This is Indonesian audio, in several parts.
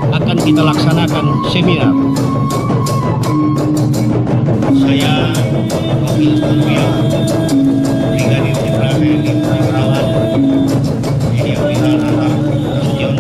Akan kita laksanakan seminar. Saya Mobil Purwio, Brigadir Jenderal TNI Purnawirawan Hedi Wihara Nasution.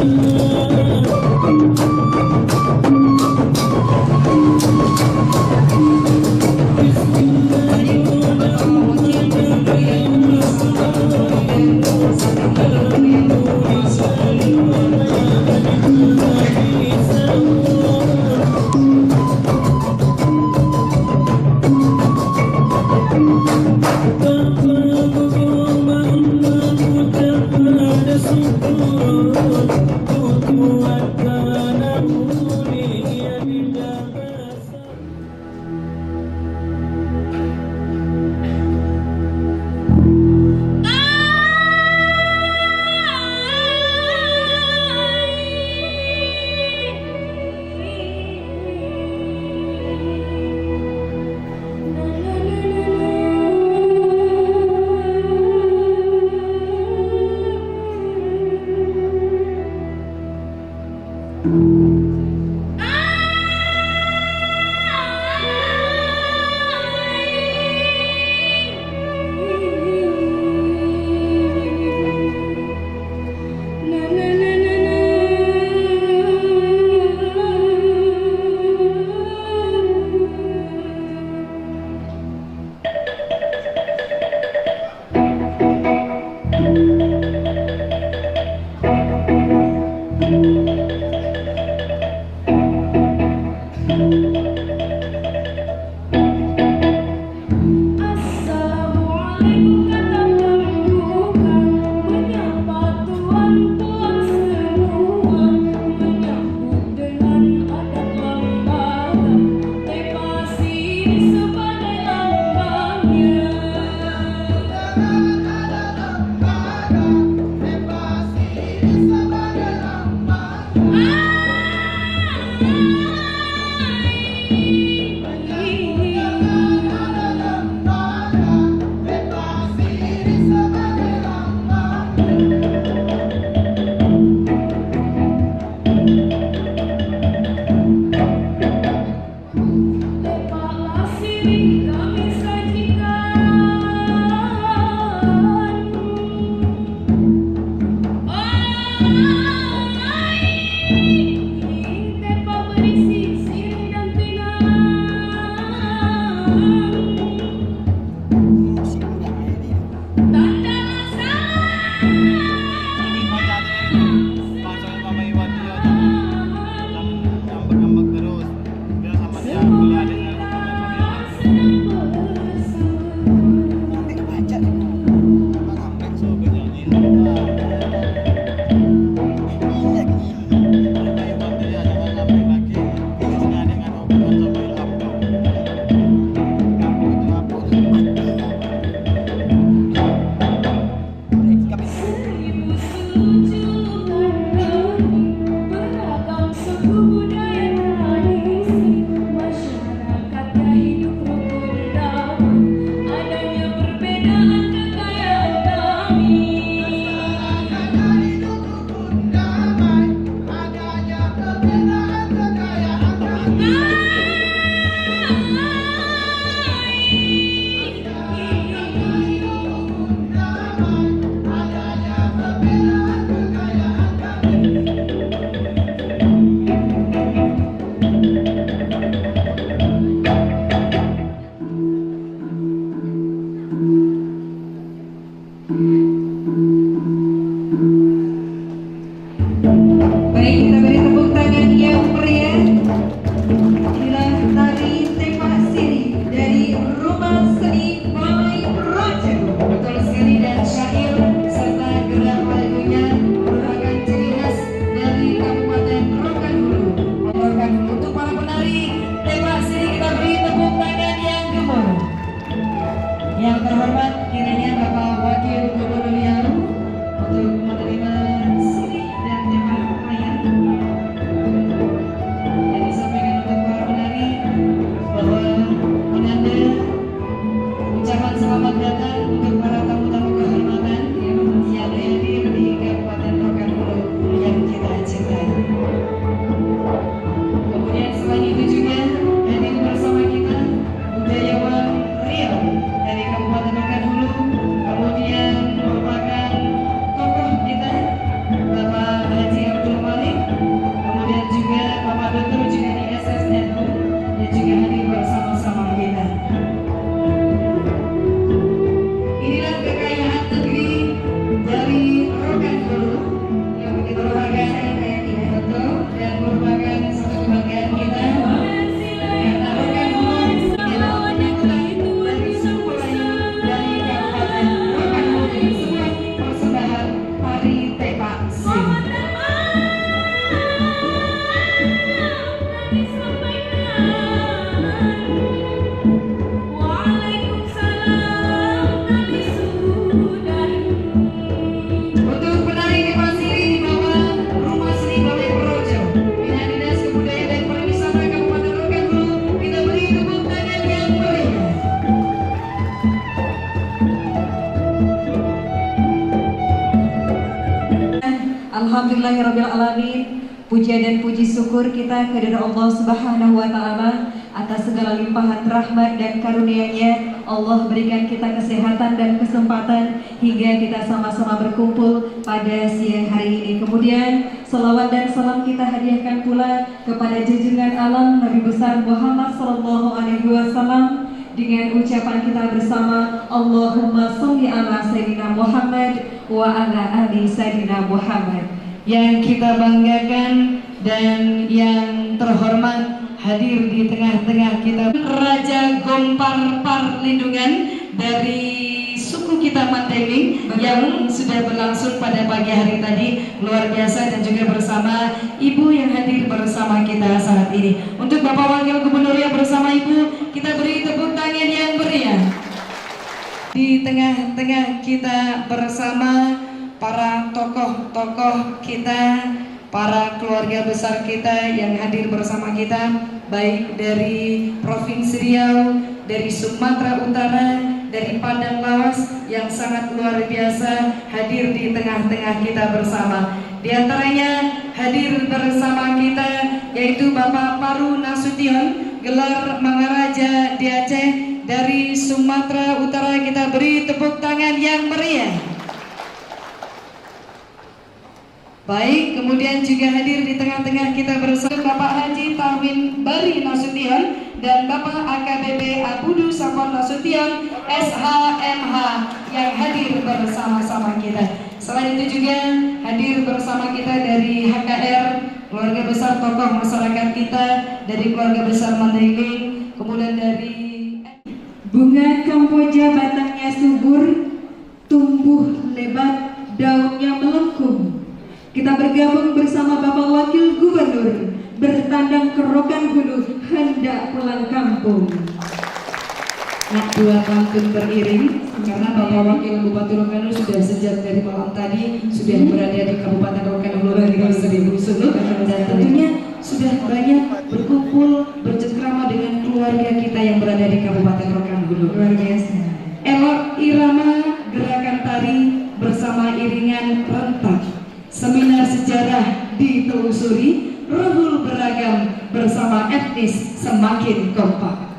Ngambek-ngambek terus. Biar sama dia kuliah dengan Alhamdulillahirrabbilalamin. Puja dan puji syukur kita kepada Allah Subhanahu wa Ta'ala atas segala limpahan rahmat dan karunia-Nya. Allah berikan kita kesehatan dan kesempatan hingga kita sama-sama berkumpul pada siang hari ini. Kemudian salawat dan salam kita hadiahkan pula kepada junjungan alam Nabi besar Muhammad sallallahu alaihi wasallam dengan ucapan kita bersama, Allahumma sholli ala sayyidina Muhammad wa ala ali sayyidina Muhammad. Yang kita banggakan dan yang terhormat hadir di tengah-tengah kita Raja Gompar Parlindungan dari suku kita Mandailing yang sudah berlangsung pada pagi hari tadi, luar biasa, dan juga bersama Ibu yang hadir bersama kita saat ini. Untuk Bapak Wakil Gubernur yang bersama Ibu, kita beri tepuk tangan yang meriah. Di tengah-tengah kita bersama para tokoh-tokoh kita, para keluarga besar kita yang hadir bersama kita, baik dari Provinsi Riau, dari Sumatera Utara, dari Padang Lawas, yang sangat luar biasa hadir di tengah-tengah kita bersama. Di antaranya hadir bersama kita yaitu Bapak Paru Nasution, gelar Mangaraja di Aceh dari Sumatera Utara. Kita beri tepuk tangan yang meriah. Baik, kemudian juga hadir di tengah-tengah kita bersama Bapak Haji Tarwin Bari Nasution dan Bapak AKBP Abudu Sapon Nasution SHMH yang hadir bersama-sama kita. Selain itu juga hadir bersama kita dari HKR, keluarga besar tokoh masyarakat kita, dari keluarga besar Mandailing, kemudian dari bunga kamboja batangnya subur, tumbuh lebat, daunnya melengkung. Kita bergabung bersama Bapak Wakil Gubernur bertandang ke Rokan Hulu hendak pulang kampung. Nak dua pantun beriring karena Bapak Wakil Bupati Rokan Hulu sudah sejak dari malam tadi sudah berada di Kabupaten Rokan Hulu di Seribu Suluk, dan tentunya sudah banyak berkumpul bercengkrama dengan keluarga kita yang berada di Kabupaten Rokan Hulu. Luar biasa. Elok irama gerakan tari bersama iringan rentak. Seminar sejarah ditelusuri, ruhul beragam bersama etnis semakin kompak.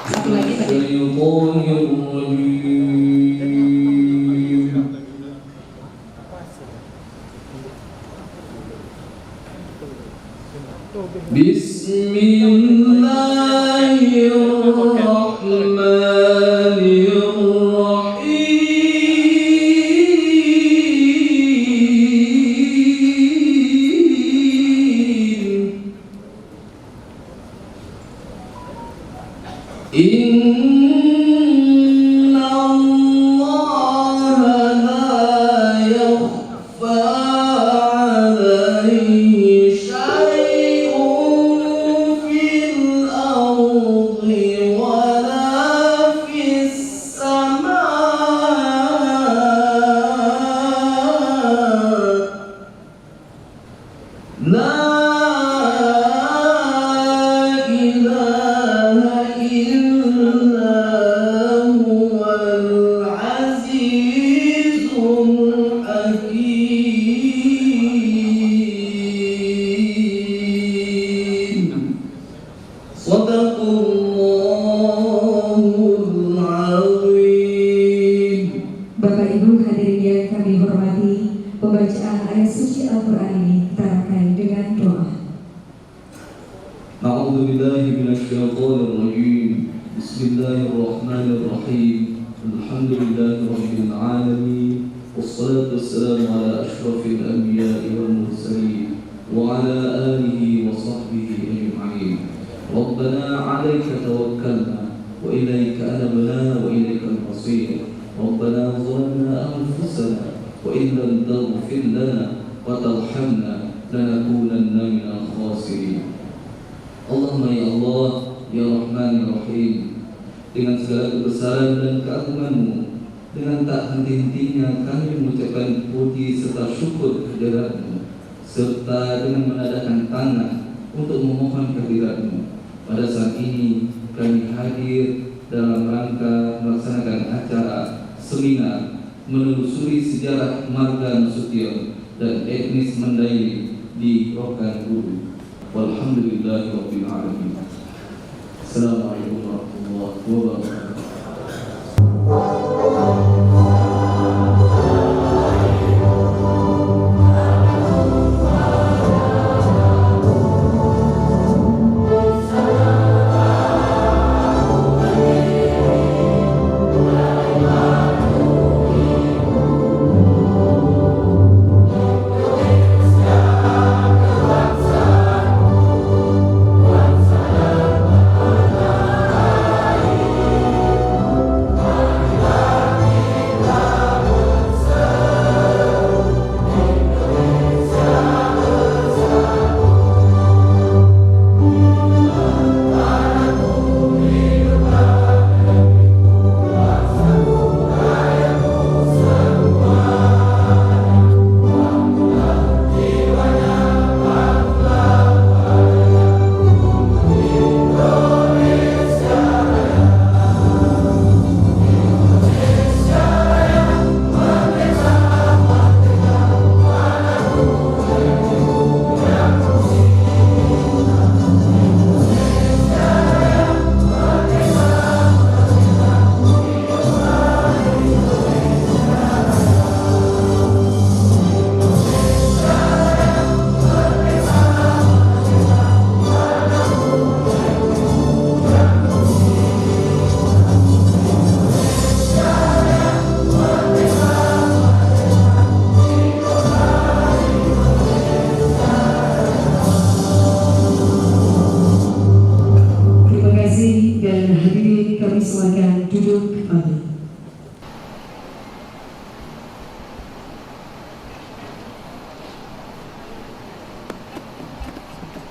Satu lagi tadi. Bismillahirrahmanirrahim. Inna Allaha la yakhfa alaihi syai'un fil ardi wala fis samaa. Bapak Ibu hadirin yang kami hormati, pembacaan ayat suci Al-Quran ini kita rangkai dengan doa. A'udzu billahi minasy syaithanir rajim. Bismillahirrahmanirrahim. Alhamdulillahirabbil alamin. Wassalatu wassalamu ala asyrafil anbiya'i wal mursalin wa ala alihi wa sahbihi ajma'in. Rabbana 'alaika tawakkalna wa ilaika anabna wa ilaikal masir. Rabbana zalamna anfusana wa in lam taghfir lana wa tarhamna lanakunanna minal khasirin. Allahumma ya Allah, ya Rahman ya Rahim, dengan segala kebesaran dan keagungan-Mu, dengan tak henti-hentinya kami mengucapkan puji serta syukur kehadirat-Mu, serta dengan menadahkan tangan untuk memohon kehadirat-Mu. Pada saat ini kami hadir dalam rangka melaksanakan acara seminar menelusuri sejarah Marga Nasution dan etnis Mandailing di Rokan Hulu. Walhamdulillahirabbil alamin. Assalamualaikum warahmatullahi wabarakatuh. Dan hadirin kami silakan duduk kembali.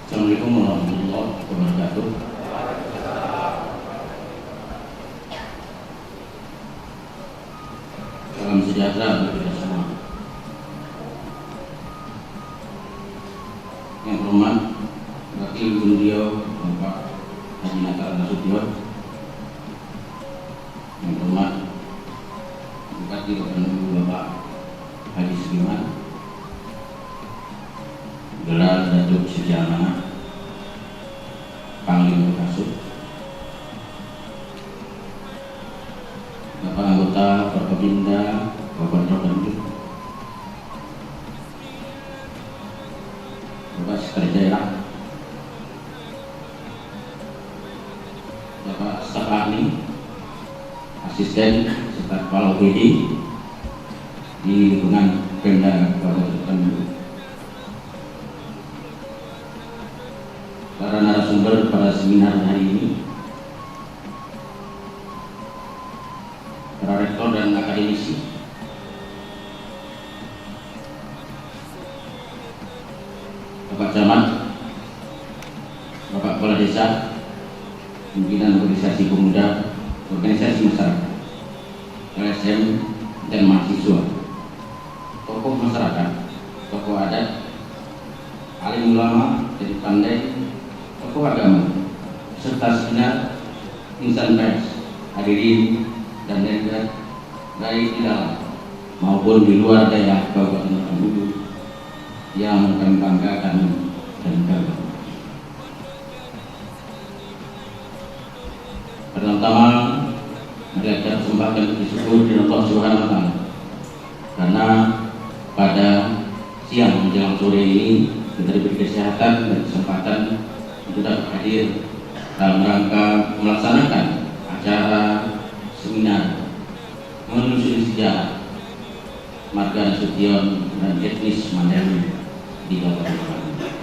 Assalamualaikum warahmatullahi wabarakatuh. Salam sejahtera bagi kita semua. Yang hormat Wakil Beliau Bapak Haji Natal Nasution, yang hormat Bupati Bapak Haji Sugiman, Gelar Datuk Sejana Panglima Kasub, Bapak Anggota Forkopimda Kabupaten Bandung, Bapak Sekretaris Daerah, Bapak Staf Ahli, Asisten serta Kepala OPD di lingkungan Pemda Kabupaten Bandung, para narasumber pada seminar hari ini, para rektor dan akademisi, Bapak Camat, Bapak Kepala Desa, pimpinan organisasi pemuda, organisasi masyarakat, LSM dan mahasiswa, tokoh masyarakat, tokoh adat, alim ulama dari pandai, tokoh agama, serta segenap insan pers, hadirin dan delegat baik di dalam maupun di luar daerah Kabupaten Bandung yang kami banggakan dan bangga. Pertama, mari kita persembahkan bersyukur kepada Allah Subhanahu wa Ta'ala karena pada siang menjelang sore ini kita diberi kesehatan dan kesempatan untuk dapat hadir dalam rangka melaksanakan acara seminar menelusuri sejarah Marga Nasution dan etnis Mandailing di Kabupaten Bandung.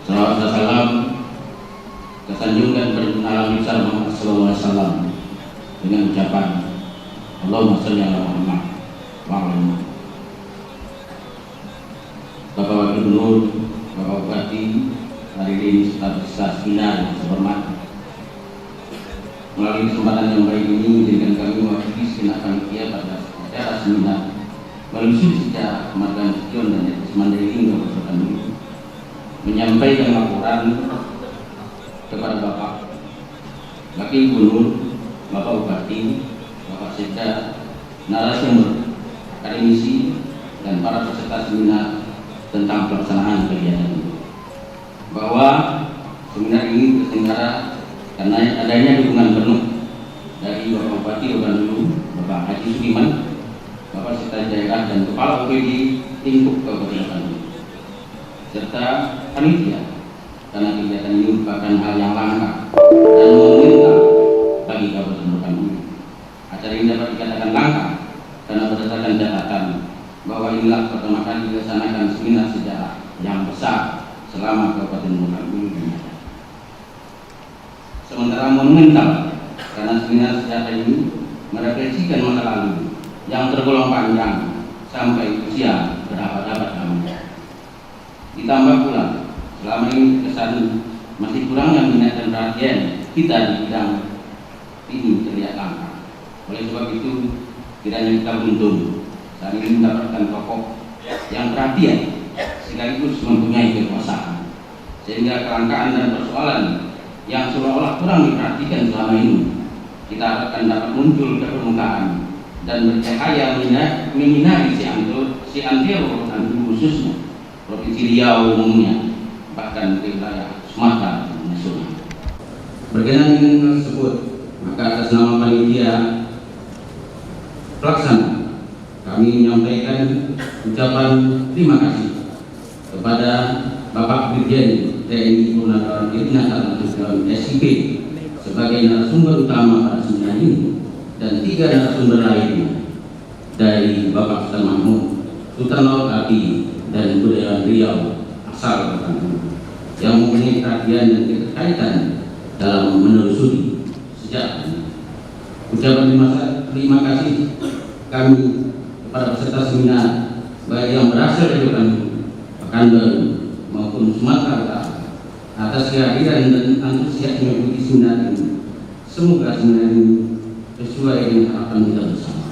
Salawat dan salam kesanjungan bernalar besar Muhammad sallallahu alaihi wasallam dengan ucapan Allahumma shalli ala Muhammad wa ala Muhammad. Bapak Wakil Gubernur, Bapak Bupati, hadirin serta seminar yang terhormat, melalui kesempatan yang baik ini dengan kami mewakili segenap panitia pada acara seminar menelusuri sejarah Marga Nasution dan etnis Mandailing Kabupaten Bandung, menyampaikan laporan kepada Bapak Wakil Gubernur, Bapak Bupati, Bapak Sekda, narasumber, akademisi, dan para peserta seminar tentang pelaksanaan kegiatan ini. Bahwa seminar ini terselenggara karena adanya dukungan penuh dari Bapak Bupati Rokan-Hulu, Bapak Haji Sudiman, Bapak Sekretaris Daerah dan Kepala OPD Lingkup Kabupaten Rokan-Hulu, serta panitia, karena kegiatan ini merupakan hal yang langka dan monumental bagi Kabupaten Rokan-Hulu. Acara ini dapat dikatakan langka karena berdasarkan catatan bahwa inilah pertama kali dilaksanakan seminar sejarah yang besar selama Kabupaten Rokan-Hulu dinyatakan. Sementara monumental karena seminar sejarah ini merefleksikan masa lalu yang tergolong panjang sampai usia berabad-abad lamanya. Ditambah pula selama ini kesan masih kurangnya minat dan perhatian kita di bidang ini terlihat langka. Oleh sebab itu kiranya kita beruntung saat ini mendapatkan tokoh yang perhatian sekaligus mempunyai kekuasaan, sehingga kelangkaan dan persoalan yang seolah-olah kurang diperhatikan selama ini kita harapkan dapat muncul ke permukaan dan bercahaya menyinari si antero dan khususnya Provinsi Riau umumnya, bahkan di wilayah Sumatera nasional. Berkenaan dengan hal tersebut, maka atas nama panitia pelaksana kami menyampaikan ucapan terima kasih kepada Bapak Dirjen TNI Purnawirawan Dirgantara SIP sebagai narasumber utama pada seminar ini, dan 3 narasumber lainnya dari Bapak Sultan Mahmud, Sultan Laut Api, dan Budaya Riau asal Rokan-Hulu yang mempunyai perhatian dan keterkaitan dalam menelusuri sejarah ini. Ucapan terima kasih kami kepada peserta seminar baik yang berasal dari Rokan-Hulu, Pekanbaru maupun Sumatera Utara atas kehadiran dan antusias mengikuti seminar ini. Semoga seminar ini sesuai dengan harapan kita bersama.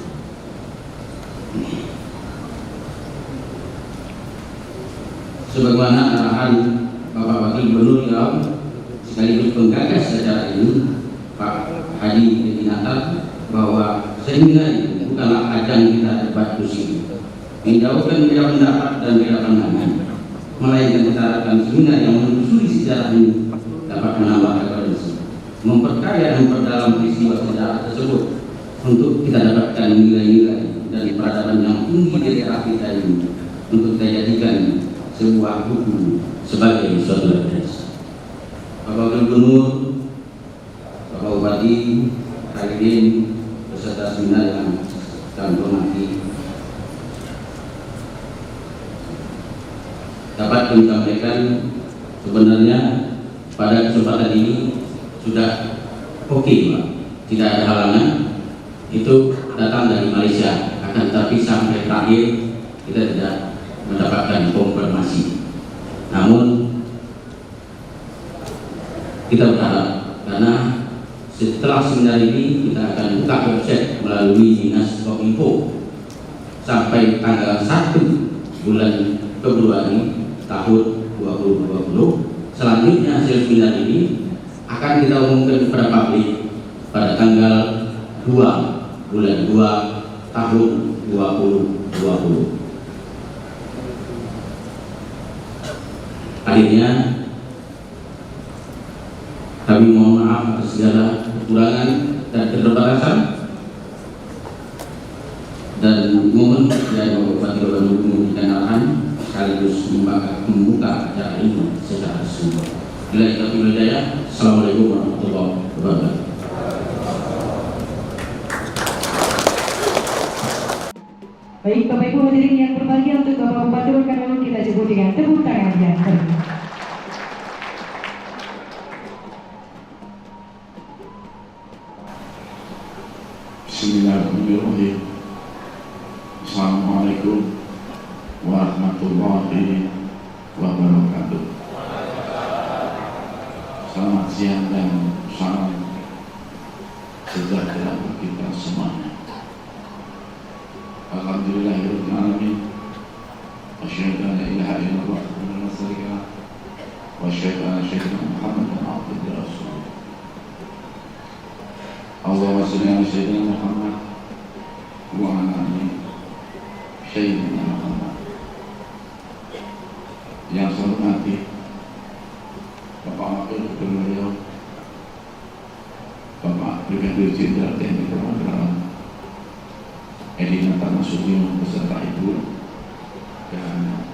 Sebagaimana arahan Bapak Wakil Gubernur Riau sekaligus penggagas acara ini, Pak Haji Dirgantara, bahwa seminar ini bukanlah ajang kita debat kusir, menjauhkan beda pendapat dan beda pandangan, melainkan kita harapkan seminar yang menelusuri sejarah ini dapat menambah referensi, memperkaya dan memperdalam peristiwa sejarah tersebut untuk kita dapatkan nilai-nilai dari peradaban yang tinggi dari era kita ini untuk kita jadikan sebuah buku sebagai suatu referensi. Bapak Wakil Gubernur, Bapak Bupati, hadirin peserta seminar yang kami hormati, dapat kami sampaikan sebenarnya pada kesempatan ini sudah oke, Pak, tidak ada halangan. Itu datang dari Malaysia, akan tapi sampai terakhir kita tidak mendapatkan konfirmasi. Namun kita berharap karena setelah seminar ini kita akan buka website melalui Dinas Kominfo sampai tanggal 1 bulan Februari tahun 2020. Selanjutnya hasil seminar ini akan kita umumkan kepada publik pada tanggal 2 bulan 2 tahun 2020. Akhirnya kami mohon maaf atas segala kekurangan dan keterbatasan, dan mohon dari Bapak Bupati Rokan-Hulu memberikan arahan sekaligus membuka acara ini secara resmi. Bila itu hidayah. Assalamualaikum warahmatullahi wabarakatuh. Baik, Bapak Ibu hadirin yang berbahagia, untuk Bapak Bupati Rokan-Hulu kita sebut dengan tepuk tangan yang meriah. Bismillahirrahmanirrahim. Assalamualaikum warahmatullahi wabarakatuh. Selamat siang dan salam sejahtera untuk kita semuanya. Alhamdulillahirabbil alamin. Asyhadu an la ilaha illallah wa la syarika lah. Wa asyhadu anna sayyidina Muhammadan abduhu wa rasuluh. Allahumma shalli ala sayyidina Muhammad wa ala ali sayyidina Muhammad. Brigadir Jenderal TNI Purnawirawan Edi Nasution beserta Ibu dan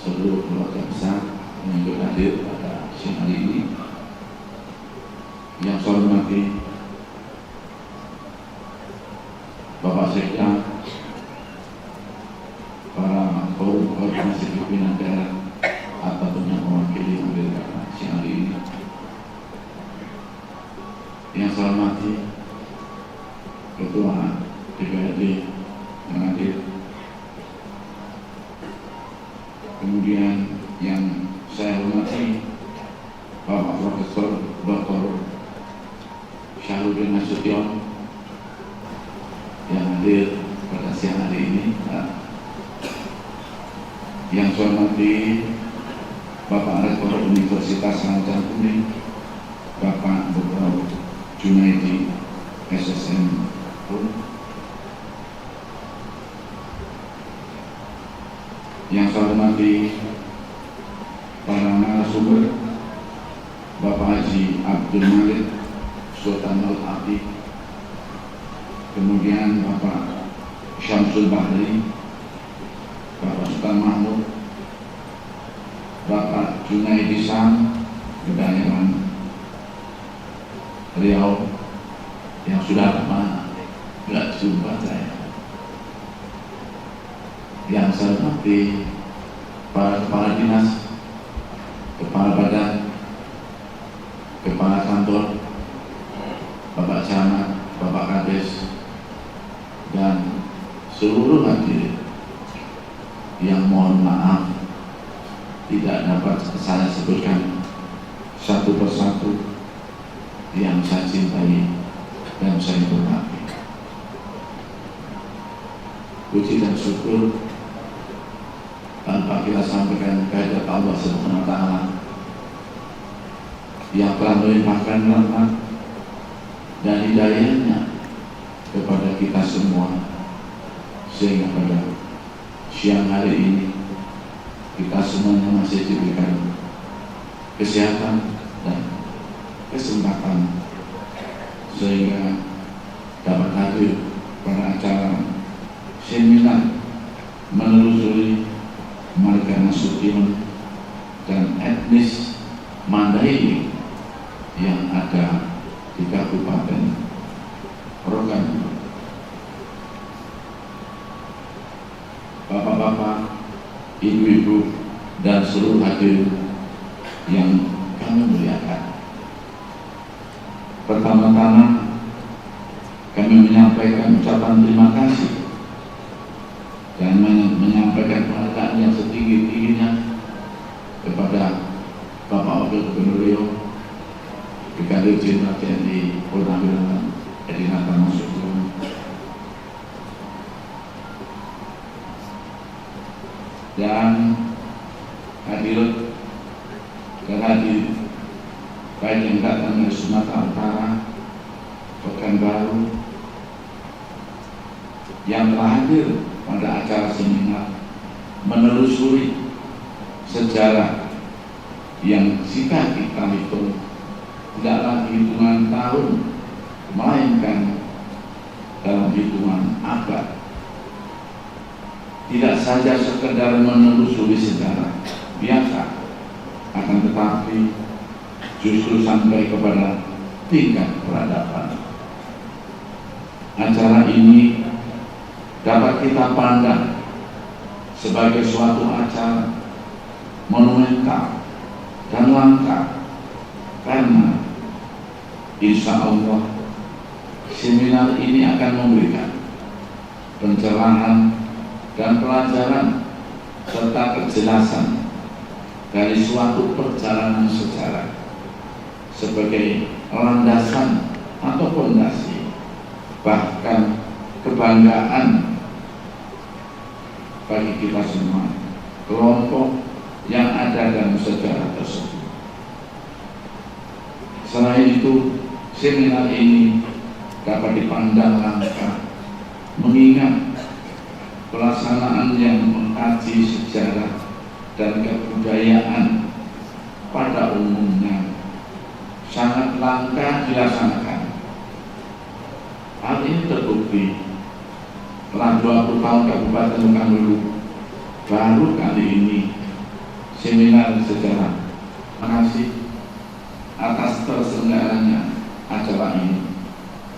seluruh keluarga besar yang ikut hadir pada siang hari ini. Yang saya hormati Bapak Sekda, para forum koordinasi pimpinan daerah atau yang mewakili hadir pada siang hari ini. Yang saya hormati Ketua DPRD yang hadir, kemudian yang saya hormati Bapak Profesor Dr. Syahrudin Nasution yang hadir pada siang hari ini. Yang saya hormati Bapak Rektor Universitas Rancang Kuning, Bapak Dr. Junaidi SSM pun. Yang saya hormati para narasumber, Bapak Haji Abdul Malik Sultanul Abdi, kemudian Bapak Syamsul Bahri, Bapak Sultan Mahmud, Bapak Junaidi Sam, Kedaerahan Riau yang sudah lama nggak jumpa saya. Yang saya hormati para kepala dinas, kepala badan, kepala kantor, Bapak Camat, Bapak Kades, dan seluruh hadirin yang mohon maaf tidak dapat saya sebutkan satu persatu yang saya cintai dan saya hormati. Puji dan syukur tanpa kita sampaikan kehadirat Allah Subhanahu wa Ta'ala yang telah melimpahkan rahmat dan hidayahnya kepada kita semua, sehingga pada siang hari ini kita semuanya masih diberikan kesehatan dan kesempatan sehingga dapat hadir pada acara seminar menelusuri marga Nasution dan etnis Mandailing yang ada di Kabupaten Rokan. Bapak-bapak, ibu-ibu, dan seluruh hadirin yang kami muliakan. Pertama-tama kami menyampaikan ucapan terima kasih dan menyampaikan penghargaan yang setinggi-tingginya kepada Bapak Wakil Gubernur Riau, Brigadir Jenderal TNI Purnawirawan Edi Nasution, dan hadirin dan hadir baik yang datang dari Sumatera Utara, Pekanbaru, yang telah hadir pada acara seminar menelusuri sejarah yang jika kita hitung tidak lagi hitungan tahun, melainkan dalam hitungan abad. Tidak saja sekedar menelusuri sejarah biasa, akan tetapi justru sampai kepada tingkat peradaban. Acara ini dapat kita pandang sebagai suatu acara monumental dan langka, karena insya Allah seminar ini akan memberikan pencerahan dan pelajaran serta kejelasan dari suatu perjalanan sejarah sebagai landasan atau fondasi, bahkan kebanggaan bagi kita semua, kelompok yang ada dalam sejarah tersebut. Selain itu, seminar ini dapat dipandang langka, mengingat pelaksanaan yang mengkaji sejarah dan kebudayaan pada umumnya sangat langka dilaksanakan. Hal ini terbukti telah 20 tahun Kabupaten Pekanbaru baru kali ini seminar sejarah mengasih atas terselenggaranya acara ini,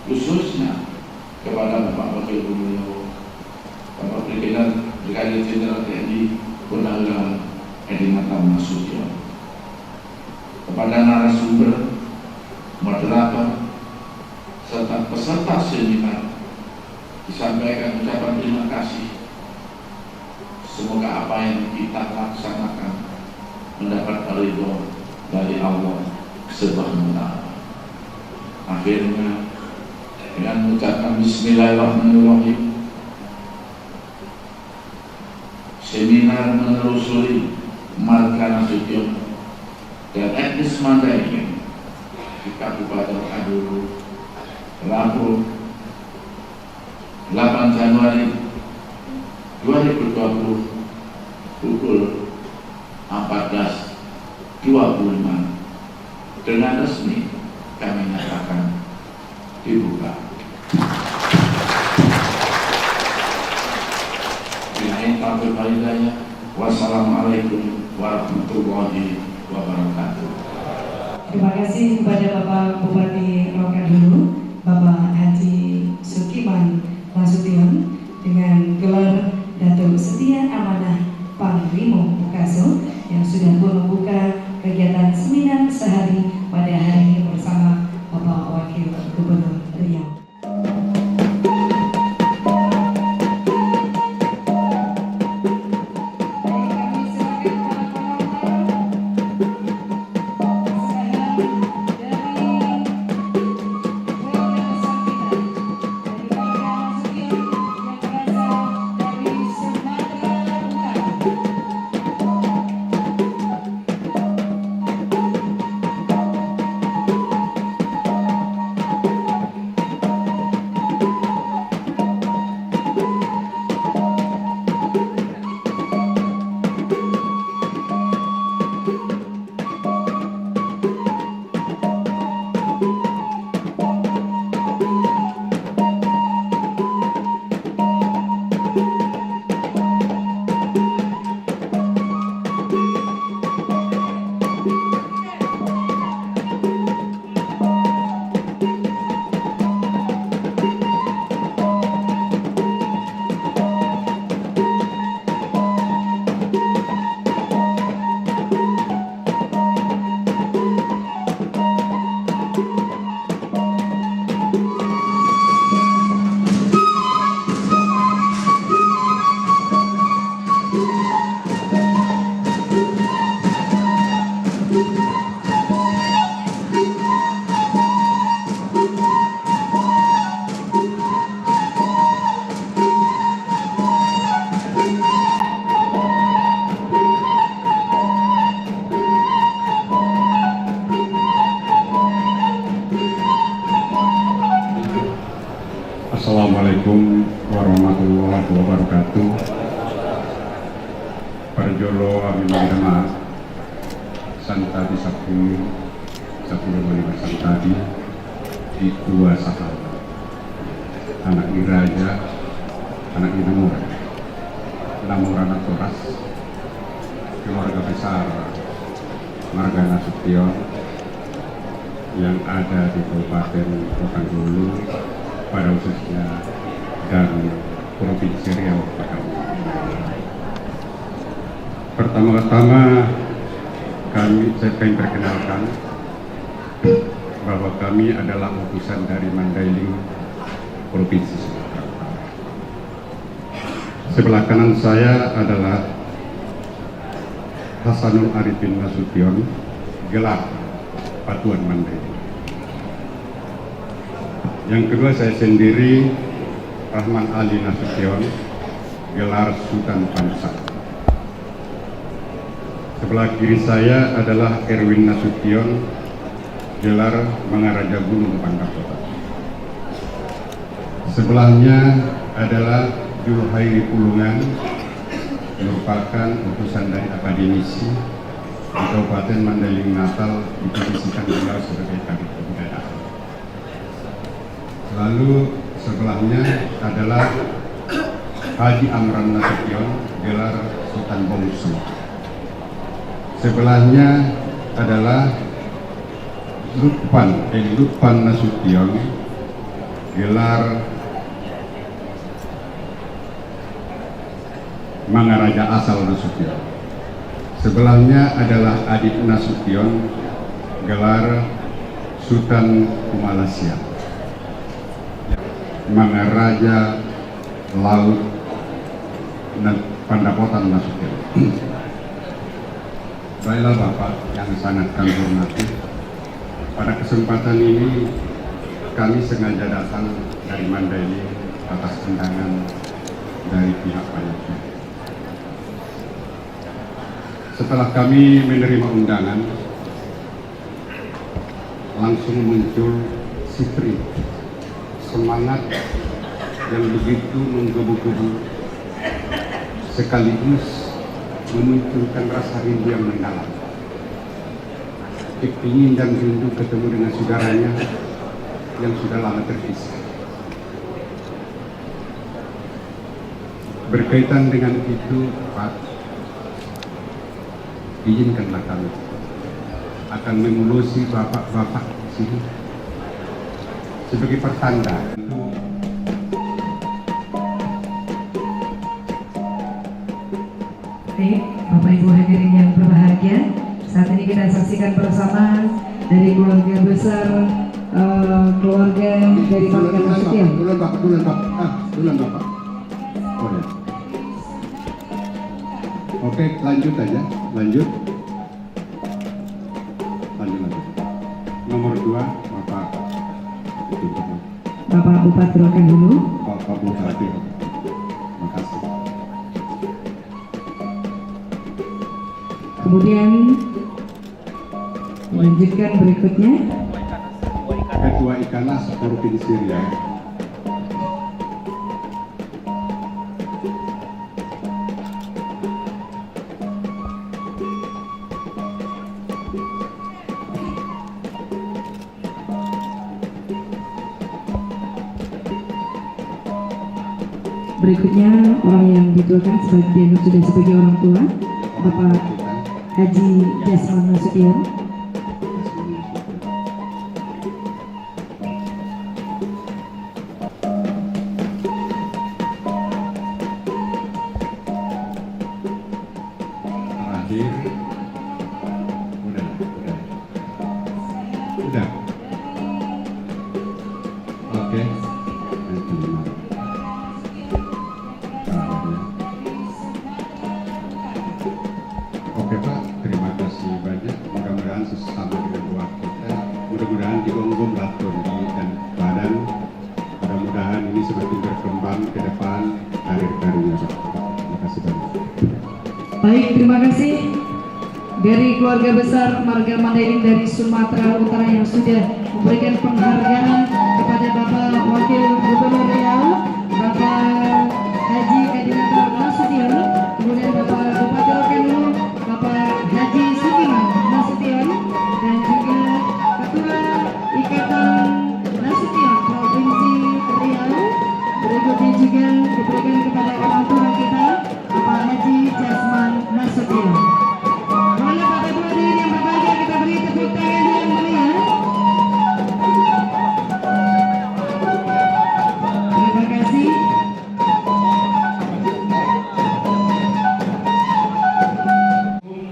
khususnya kepada Bapak Wakil Gubernur, Bapak Brigadir Jenderal TNI Purnawirawan Edi Nasution, kepada narasumber, moderator, serta peserta seminar disampaikan ucapan terima kasih. Semoga apa yang kita laksanakan mendapat ridho dari Allah Subhanahu wa Ta'ala. Akhirnya dengan mengucapkan Bismillahirrahmanirrahim, seminar menelusuri marga Nasution dan etnis Mandailing di Kabupaten Pekanbaru Rabu 8 Januari 2020 pukul 14.25 dengan resmi kami nyatakan dibuka. Wassalamualaikum warahmatullahi wabarakatuh. Terima kasih kepada Bapak Bupati Rokan Hulu, Bapak Haji Sukiman Nasution, dengan gelar Datuk Setia Amanah Panglima Bukaso yang sudah pun membuka kegiatan seminar sehari pada hari ini bersama Bapak Wakil Gubernur Riau. Assalamualaikum warahmatullahi wabarakatuh. Parjolo abimana santadi sapulu boleh santadi di dua sahabat, anak Iraja, anak Namur anak Toras, keluarga besar marga Nasution yang ada di Kabupaten Pekanbaru pada khususnya dan Provinsi Riau. Pertama-tama saya ingin perkenalkan bahwa kami adalah utusan dari Mandailing, Provinsi Sumatera Utara. Sebelah kanan saya adalah Hasanul Arifin Nasution, gelar Patuan Mandailing. Yang kedua saya sendiri, Rahman Ali Nasution, gelar Sultan Pansar. Sebelah kiri saya adalah Erwin Nasution, gelar Mangaraja Gunung Pangkapota. Sebelahnya adalah Julhairi Pulungan, merupakan utusan dari akademisi di Kabupaten Mandailing Natal diposisikan beliau sebagai Kabid Kebudayaan. Lalu sebelahnya adalah Haji Amran Nasution, gelar Sultan Bongso. Sebelahnya adalah Lutfan Nasution, gelar Mangaraja asal Nasution. Sebelahnya adalah Adip Nasution, gelar Sultan Kumalasya, Mangaraja Laut Pandapotan Nasution. Baiklah Bapak yang sangat kami hormati, pada kesempatan ini kami sengaja datang dari Mandailing atas undangan dari pihak panitia. Setelah kami menerima undangan, langsung muncul spirit semangat yang begitu menggebu-gebu, sekaligus memunculkan rasa rindu yang mendalam. Ingin dan rindu ketemu dengan saudaranya yang sudah lama terpisah. Berkaitan dengan itu, Pak, izinkanlah kami akan mengurusi bapak-bapak di sini sebagai pertanda. Baik, Bapak Ibu hadirin yang berbahagia, saat ini kita saksikan bersama dari keluarga besar keluarga dari Marga Nasution. Duluan Bapak. Oh, ya. Oke, lanjut aja, lanjut. Nomor 2, Bapak Bupati Rokan dulu. Bapak Bupati. Terima kasih. Kemudian melanjutkan berikutnya Ketua Ikanas Provinsi Riau. berikutnya orang yang dituakan sebagian sudah sebagai orang tua, Bapak Haji Jasman Nasution. Terakhir, udah. Oke. Oke Pak, terima kasih banyak. Mudah-mudahan sesama dengan doa kita, mudah-mudahan digonggong latur dan badan, mudah-mudahan ini semakin berkembang ke depan karir-karirnya Pak. Terima kasih banyak. Baik, terima kasih dari keluarga besar Marga Mandailing dari Sumatera Utara yang sudah memberikan penghargaan kepada Bapak Wakil Gubernur Riau, Bapak Haji Kadinata Nasution, kemudian Bapak Bupati Rokan, Bapak Haji Sukiman Nasution, dan juga Ketua Ikatan Nasution Provinsi Riau. Berikutnya juga diberikan kepada orang tua kita, Bapak Haji Jasman Nasution. Boleh Bapak Ibu hadirin yang berbahagia, kita beri tepuk tangan yang meriah. Terima kasih.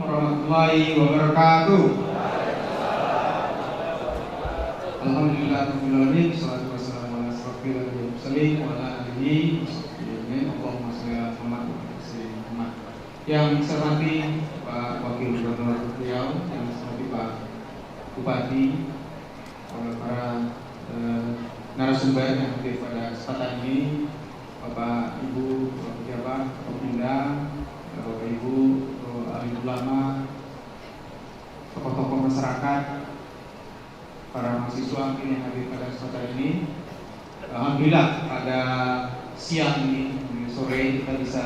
Warahmatullahi wabarakatuh. Alhamdulillahirrahmanirrahim. Salatu wassalamu ala asyrofil mursalin wa ala alihi Allahumma sholli ala Muhammad wa ala Muhammad. Yang saya hormati Pak Wakil Gubernur Riau, yang saya hormati Pak Bupati, para narasumber yang hadir pada kesempatan ini, Bapak Ibu pejabat, Pemda, Bapak Ibu alim ulama, tokoh-tokoh masyarakat, para mahasiswa yang hadir pada kesempatan ini. Alhamdulillah pada siang ini, sore kita bisa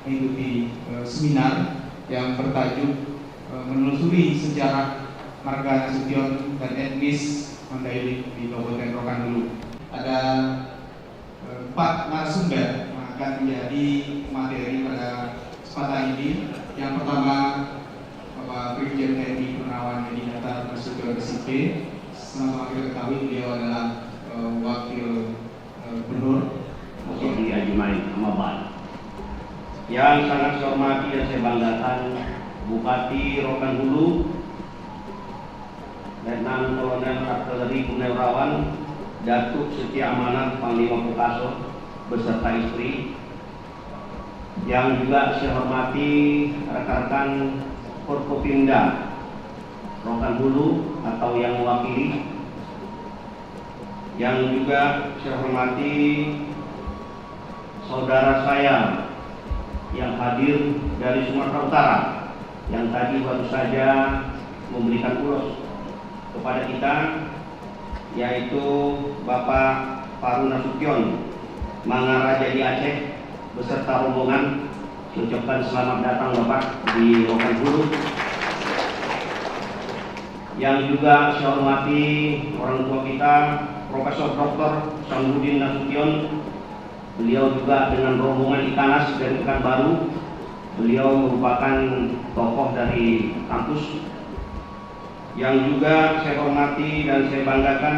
mengikuti seminar yang bertajuk menelusuri sejarah marga Nasution dan etnis Mandailing di Kabupaten Rokan Hulu. Ada 4 narasumber yang akan menjadi materi pada kesempatan ini. Yang pertama, Bapak Brigjen TNI Purnawan Edi Natar Nasution SIP. Sama kita ketahui beliau adalah wakil gubernur Di Ajumain Amaban. Yang sangat saya hormati dan saya banggakan Bupati Rokan Hulu, Letnan Kolonel Artileri Purnawirawan Datuk Setia Amanat Panglima Kopassus beserta istri. Yang juga saya hormati rekan-rekan Forkopimda Rokan Hulu atau yang mewakili. Yang juga saya hormati saudara saya yang hadir dari Sumatera Utara yang tadi baru saja memberikan ulos kepada kita, yaitu Bapak Faru Nasution Mangaraja di Aceh beserta rombongan. Ucapkan selamat datang Bapak di Rokan Hulu. Yang juga saya hormati orang tua kita Profesor Dr. Samsudin Nasution. Beliau juga dengan rombongan Ikanas dari Pekanbaru. Beliau merupakan tokoh dari kampus. Yang juga saya hormati dan saya banggakan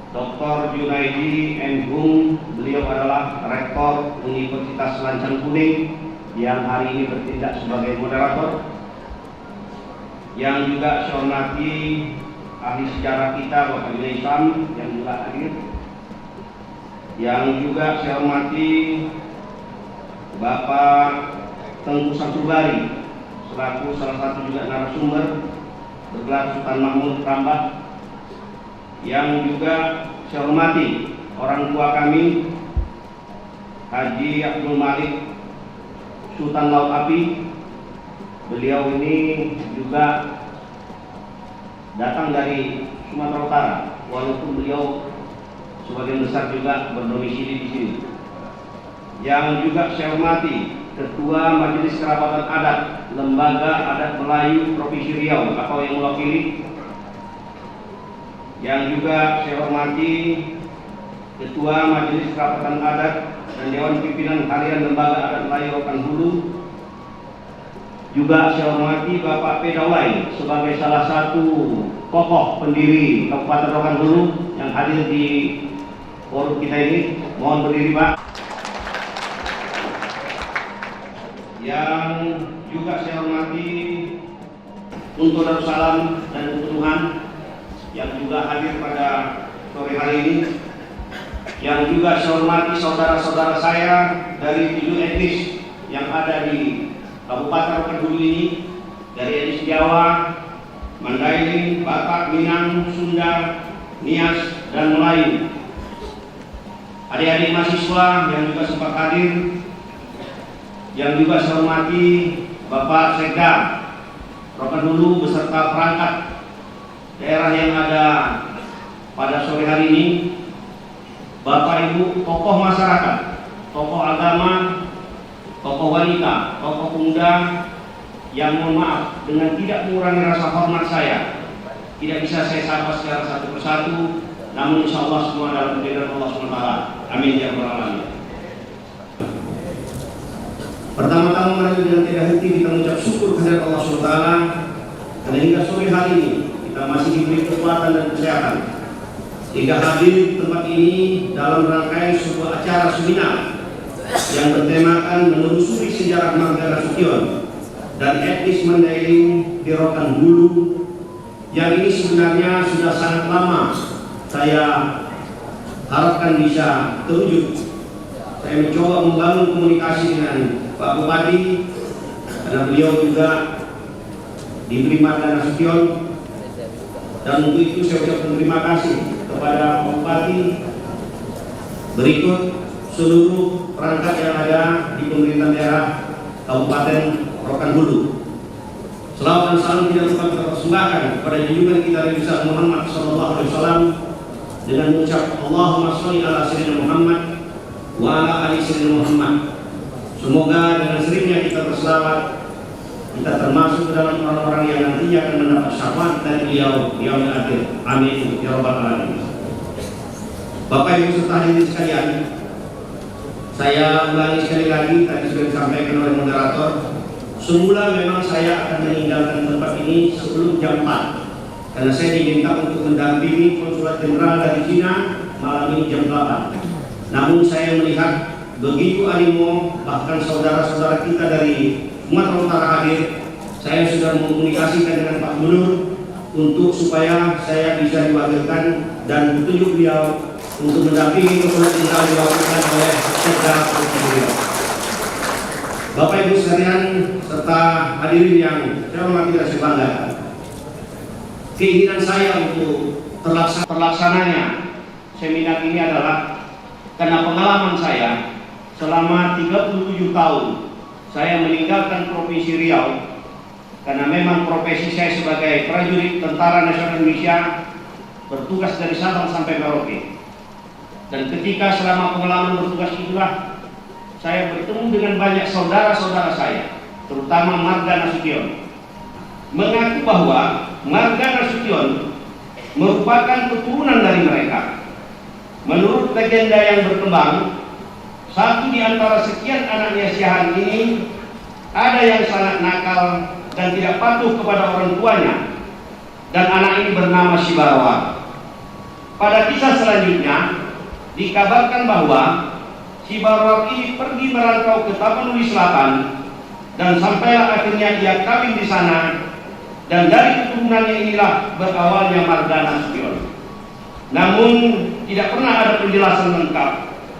Dr. Junaidi M. Hung. Beliau adalah Rektor Universitas Lancang Kuning yang hari ini bertindak sebagai moderator. Yang juga saya hormati ahli sejarah kita Bapak Yunus Islam yang juga hadir. Yang juga saya hormati Bapak Tengku Samsubari selaku salah satu juga narasumber bergelar Sultan Mahmud Rambak. Yang juga saya hormati orang tua kami Haji Abdul Malik Sultan Laut Api. Beliau ini juga datang dari Sumatera Utara, walaupun beliau sebagian besar juga berdomisili di sini. Yang juga saya hormati Ketua Majelis Kerapatan Adat Lembaga Adat Melayu Provinsi Riau atau yang mewakili. Yang juga saya hormati Ketua Majelis Kerapatan Adat dan Dewan Pimpinan Harian Lembaga Adat Melayu Rokan Hulu. Juga saya hormati Bapak Pedawai sebagai salah satu tokoh pendiri Kabupaten Rokan Hulu yang hadir di forum kita ini. Mohon berdiri Pak. Yang juga saya hormati untuk Darussalam dan Ketuhan yang juga hadir pada sore hari ini. Yang juga saya hormati saudara-saudara saya dari 7 etnis yang ada di Kabupaten Rokan Hulu ini, dari etnis Jawa, Mandailing, Batak, Minang, Sunda, Nias, dan Melayu. Adik-adik mahasiswa yang juga sempat hadir. Yang juga saya hormati Bapak Sekda Rokan Hulu beserta perangkat daerah yang ada pada sore hari ini. Bapak Ibu tokoh masyarakat, tokoh agama, tokoh wanita, tokoh pemuda yang mohon maaf dengan tidak mengurangi rasa hormat saya, tidak bisa saya sapa secara satu persatu, namun insya Allah semua dalam kebenaran Allah SWT. Amin ya rabbal alamin. Pertama-tama mari dengan tidak henti kita mengucap syukur kepada Allah SWT karena hingga sore hari ini kita masih diberi kekuatan dan kesehatan hingga hadir di tempat ini dalam rangkaian sebuah acara seminar yang bertemakan menelusuri sejarah marga Nasution dan etnis Mandailing di Rokan Hulu, yang ini sebenarnya sudah sangat lama saya harapkan bisa terwujud. Saya mencoba membangun komunikasi dengan Pak Bupati karena beliau juga diberi marga Nasution, dan untuk itu saya ucapkan terima kasih kepada Pak Bupati. Berikut seluruh perangkat yang ada di pemerintah daerah Kabupaten Rokan Hulu. Selawat dan salam tidak lupa kita persembahkan kepada junjungan kita Nabi Muhammad SAW dengan mengucap Allahumma sholli ala sayyidina Muhammad wa ala ali sayyidina Muhammad. Semoga dengan seringnya kita berselawat kita termasuk dalam orang-orang yang nantinya akan mendapat syafaat dari beliau di yaumil akhir. Amin ya rabbal alamin. Bapak Ibu serta hadirin sekalian, saya ulangi sekali lagi, tadi sudah disampaikan oleh moderator. Semula memang saya akan meninggalkan tempat ini sebelum jam 4 karena saya diminta untuk mendampingi konsulat jenderal dari Cina malam ini jam 8. Namun saya melihat begitu animo, bahkan saudara-saudara kita dari Sumatera Utara hadir. Saya sudah mengkomunikasikan dengan Pak Gubernur untuk supaya saya bisa diwakilkan dan petunjuk beliau untuk mendampingi konsulat jenderal diwakilkan oleh Sekda beliau. Bapak Ibu sekalian serta hadirin yang saya hormati dan saya banggakan, keinginan saya untuk terlaksananya seminar ini adalah karena pengalaman saya selama 37 tahun saya meninggalkan Provinsi Riau karena memang profesi saya sebagai prajurit Tentara Nasional Indonesia bertugas dari Sabang sampai Merauke. Dan ketika selama pengalaman bertugas itulah saya bertemu dengan banyak saudara-saudara saya, terutama Marga Nasution, mengaku bahwa Marga Nasution merupakan keturunan dari mereka. Menurut legenda yang berkembang, satu di antara sekian anaknya Siahan ini ada yang sangat nakal dan tidak patuh kepada orang tuanya, dan anak ini bernama Sibarwa. Pada kisah selanjutnya dikabarkan bahwa Sibarwa ini pergi merantau ke Tapanuli Selatan dan sampailah akhirnya ia kawin di sana, dan dari keturunannya inilah berawalnya Marga Nasution. Namun tidak pernah ada penjelasan lengkap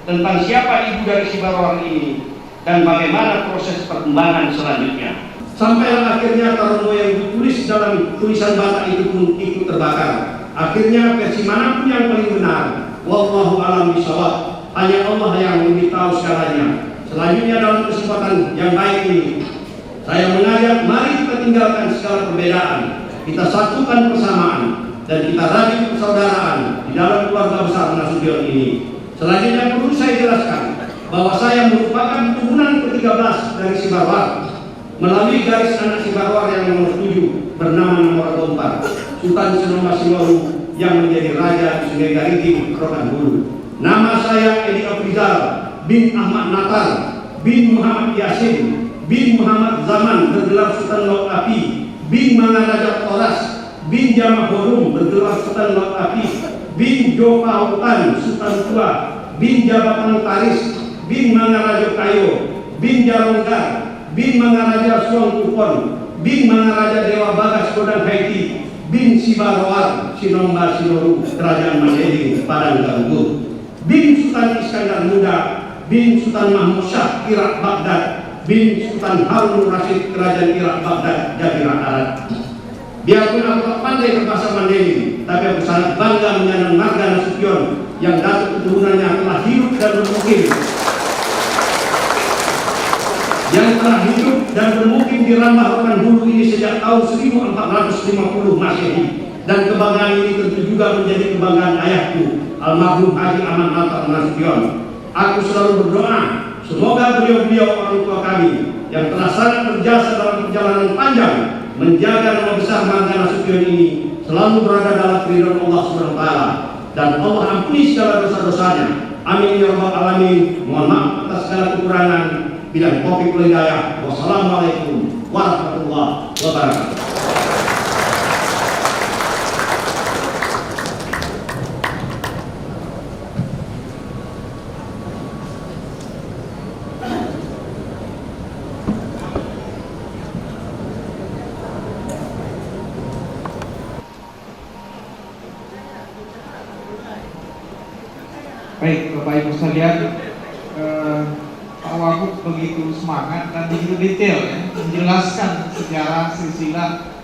tentang siapa ibu dari Sibarwa ini dan bagaimana proses perkembangan selanjutnya. Sampailah akhirnya Tarono yang ditulis dalam tulisan Batak itu pun ikut terbakar. Akhirnya versi manapun yang paling benar, wallahu a'lam bishawab, hanya Allah yang lebih tahu segalanya. Selanjutnya dalam kesempatan yang baik ini, saya mengajak mari kita tinggalkan segala perbedaan, kita satukan persamaan, dan kita rajut persaudaraan di dalam keluarga besar Nasution ini. Selanjutnya perlu saya jelaskan bahwa saya merupakan keturunan ke-13 dari Sibarwa melalui garis anak Sibarwa yang nomor 7 bernama Nomor Gompar, Sultan Senoma Siloru yang menjadi raja di Sungai Gariting, Rokan Hulu. Nama saya Edi Afrizal bin Ahmad Natar bin Muhammad Yasin bin Muhammad Zaman bergelar Sultan Laut Api bin Mangaraja Toras bin Jamah Horum bergelar Sultan Laut Api bin Jopa Hutan Sultan Tua bin Jabatan Taris bin Mangaraja Kayo bin Jaronggar bin Mangaraja Suang Kupon bin Mangaraja Dewa Bagas Kodang Haiti bin Sibarwar Sinomba Sinoru Kerajaan Mandailing Padang Ganggur bin Sultan Iskandar Muda bin Sultan Mahmud Shah Irak Baghdad bin Sultan Harun Rashid Kerajaan Irak Baghdad Jazirah Arab. Biarpun aku tak pandai berbahasa Mandailing, tapi aku sangat bangga menyandang Marga Nasution yang datuk keturunannya telah hidup dan bermukim di Rambah Rokan Hulu ini sejak tahun 1450 Masehi, dan kebanggaan ini tentu juga menjadi kebanggaan ayahku almarhum Haji Aman Altar Nasution. Aku selalu berdoa semoga beliau-beliau orang tua kami yang telah sangat berjasa dalam perjalanan panjang menjaga nama besar Marga Nasution ini selalu berada dalam keridhaan Allah SWT, dan Allah ampuni segala dosa-dosanya. Amin ya rabbal alamin. Mohon maaf atas segala kekurangan. Bila taufiq wal hidayah. Wassalamualaikum warahmatullahi wabarakatuh. Baik, Bapak Ibu sekalian, Pak Wagub begitu semangat dan begitu detail ya, menjelaskan sejarah silsilah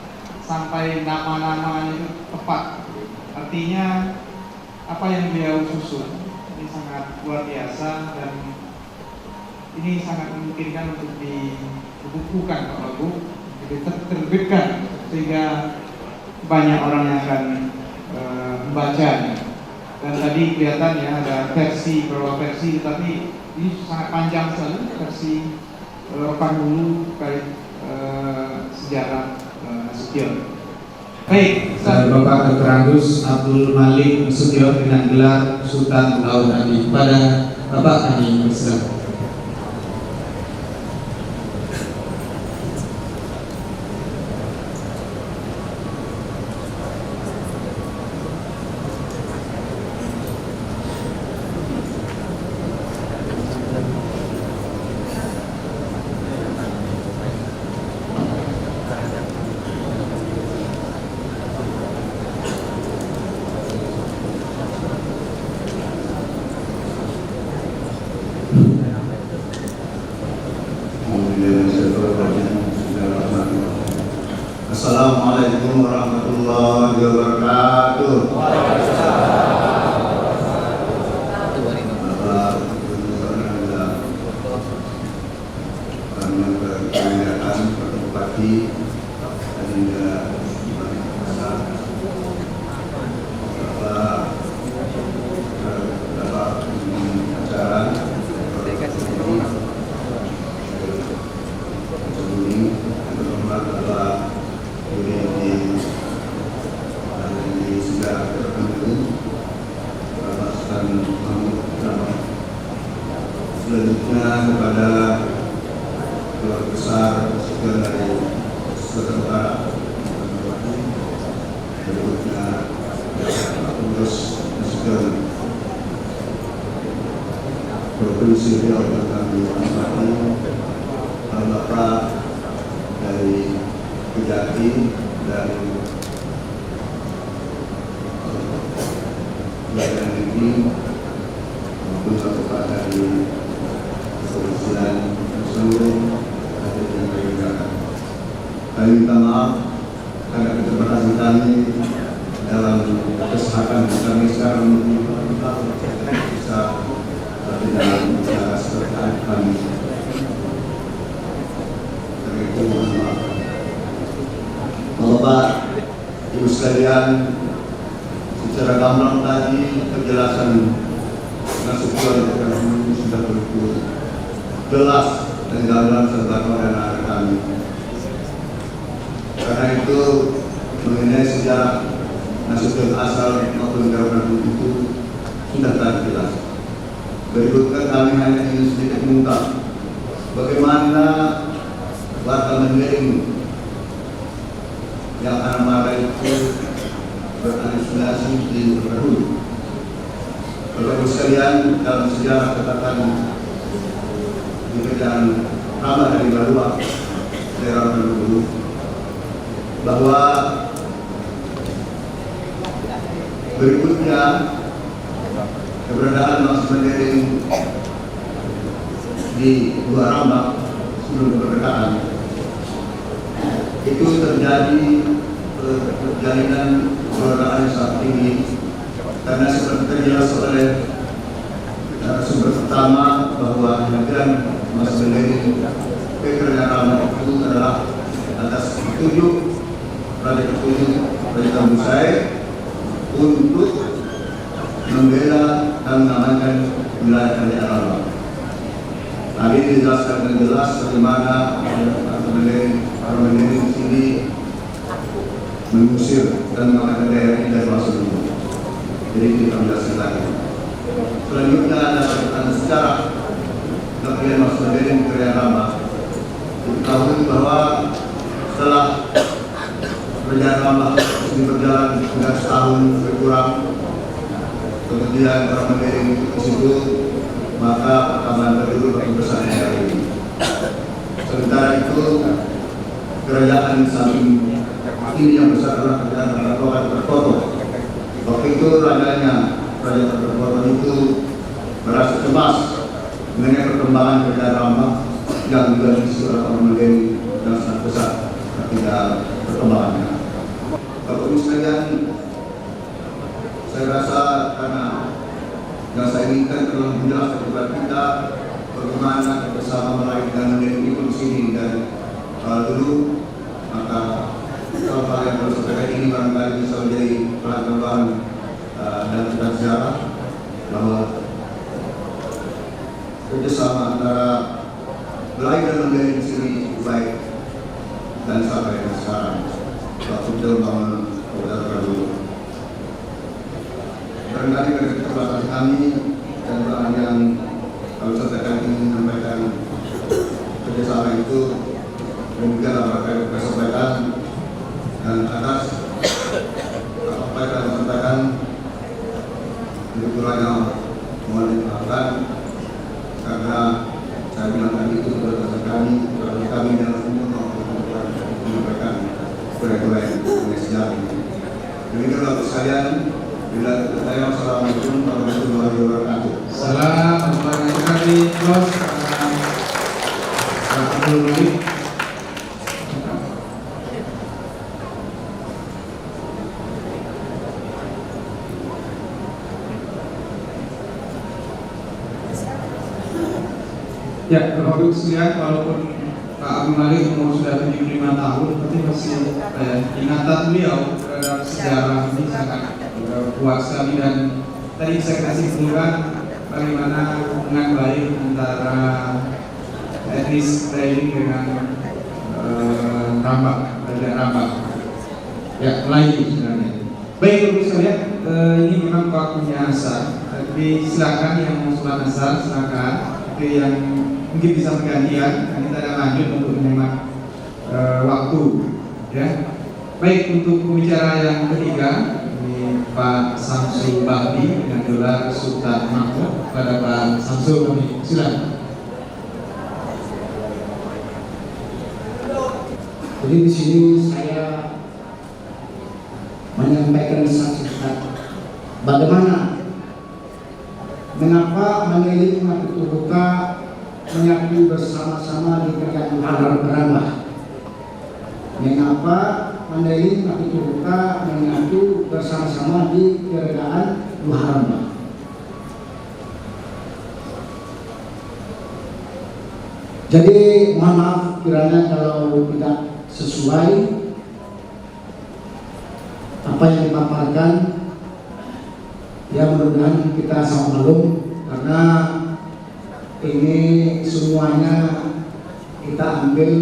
sampai nama-nama itu tepat. Artinya apa yang beliau susun ini sangat luar biasa, dan ini sangat memungkinkan untuk dibukukan Pak Wagub, diterbitkan sehingga banyak orang yang akan membacanya. Dan tadi kelihatan ya ada versi, beberapa versi, tapi ini sangat panjang sekali versi Rokan Hulu sejarah Nasution. Baik, Saya Bapak Dr. Agus Abdul Malik Nasution dengan gelar Sultan Laut Adi. Kepada Bapak kami persilakan. Assalamualaikum warahmatullahi wabarakatuh. Selanjutnya kepada keluarga besar Nasution dari Sumatera Utara, berikutnya Pak Pengurus Nasution Provinsi Riau yang kami hormati, Bapak dari Kejati dan Badan Negeri maupun Bapak dari Kepolisian seluruh hadir yang berbahagia. Kami minta maaf karena keterbatasan kami dalam kesehatan kami sekarang bisa tidak bicara seperti kami. Karena itu mohon maaf. Bapak, Ibu sekalian, secara gamblang tadi penjelasan Nasution sudah begitu jelas dan gamblang serta kepada kami. Karena itu mengenai sejarah Nasution asal maupun gabungan itu sudah sangat jelas. Berikutnya kami hanya ingin sedikit mengungkap bagaimana warga Mandailing yang Anamara itu berafiliasi di Berdahulu. Bapak-Ibu sekalian, dalam sejarah katakan di kerajaan Rama dari Balua, daerah Berdahulu, bahwa berikutnya keberadaan Mas Mandailing di Gua Rambak sebelum kemerdekaan itu terjadi jalinan keberadaan yang sangat tinggi karena seperti terjelas oleh sumber pertama bahwa negara Mas Mandailing ke kerajaan Rambak itu adalah atas petunjuk Raja Tambun Said untuk membela dan mengamankan wilayah kerajaan Rambak. Tadi dijelaskan dengan jelas bagaimana para Mandailing di sini mengusir dan mengamankan daerah ini dari masa dulu. Jadi kita menjelaskan lagi. Selanjutnya ada catatan sejarah negeri Mas Mandailing kerajaan Rambak. Diketahui bahwa setelah kerajaan Rambak ini berjalan dengan setahun berkurang, kemudian orang Mandailing di situ, maka pertambahan penduduk makin besar ini. Sementara itu kerajaan samping ini yang besar adalah kerajaan Terkoto. Waktu itu rajanya, Raja Terkoto itu merasa cemas mengenai perkembangan kerajaan Rambak yang juga diisi oleh orang Mandailing yang sangat besar ketika perkembangannya. Bapak-Ibu sekalian, saya rasa karena yang saya inginkan telah menjelaskan kepada kita bagaimana bersama meraih dan Mandailing itu di sini dan dulu, maka hal-hal yang baru sampaikan ini barangkali bisa menjadi pelajaran dan sejarah bahwa kerjasama antara meraih dan Mandailing di sini baik. dan sampai sekarang. Waktu bangun saudara dulu. Barangkali dari keterbatasan kami dan bahan yang kalau saya ingin menyampaikan kerjasama itu demikian apa yang saya sampaikan, dan atas apa yang saya sampaikan kurangnya mohon dimaafkan karena saya bilang tadi itu keterbatasan kami dalam semua menyampaikan kura-kura yang sejarah ini. Demikian untuk sekalian. Assalamualaikum warahmatullahi wabarakatuh. Assalamualaikum warahmatullahi wabarakatuh. Ya, Bapak-Ibu sekalian, walaupun Pak Abdul Malik umur sudah 75 tahun, tapi masih ingatan beliau terhadap sejarah ini sangat kuat sekali, dan tadi saya kasih kesimpulan bagaimana hubungan baik antara etnis Dayak dengan Rambak, Raja Rambak, ya Melayu sebenarnya. Baik Bapak sekalian, ini memang waktunya asar, tapi silakan yang mau sholat asar silakan, tapi yang mungkin bisa bergantian, dan kita akan lanjut untuk menghemat waktu, ya. Baik, untuk pembicara yang ketiga ini Pak Samsul Bakti dengan gelar Sultan Mahmud. Pada Pak Samsul kami silakan. Jadi di sini saya menyampaikan satu bagaimana mengapa Mandailing Napi Tuhuka menyatu bersama-sama di kerajaan Rambah. Mengapa Mandailing Napi Tuhuka menyatu bersama-sama di kerajaan Rambah. Jadi mohon maaf kiranya kalau tidak sesuai apa yang dipaparkan, ya mudah-mudahan kita sama maklum, karena ini semuanya kita ambil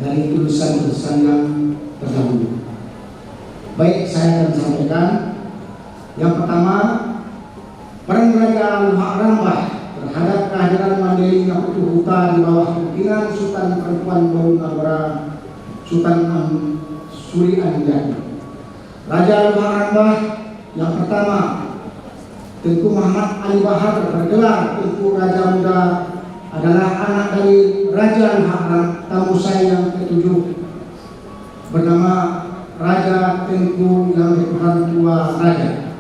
dari tulisan-tulisan yang terdahulu. Baik, saya akan sampaikan. Yang pertama, Perang Raja Rambah terhadap kehadiran Mandailing Napi Tuhuka di bawah pimpinan Sultan Perempuan Baru Nagara Sultan Suri Anjani. Raja Rambah yang pertama, Tengku Muhammad Ali Bahar, bergelar Tengku Raja Muda, adalah anak dari Raja Tamusai yang ketujuh, bernama Raja Tengku yang Tuhan Tua Raja.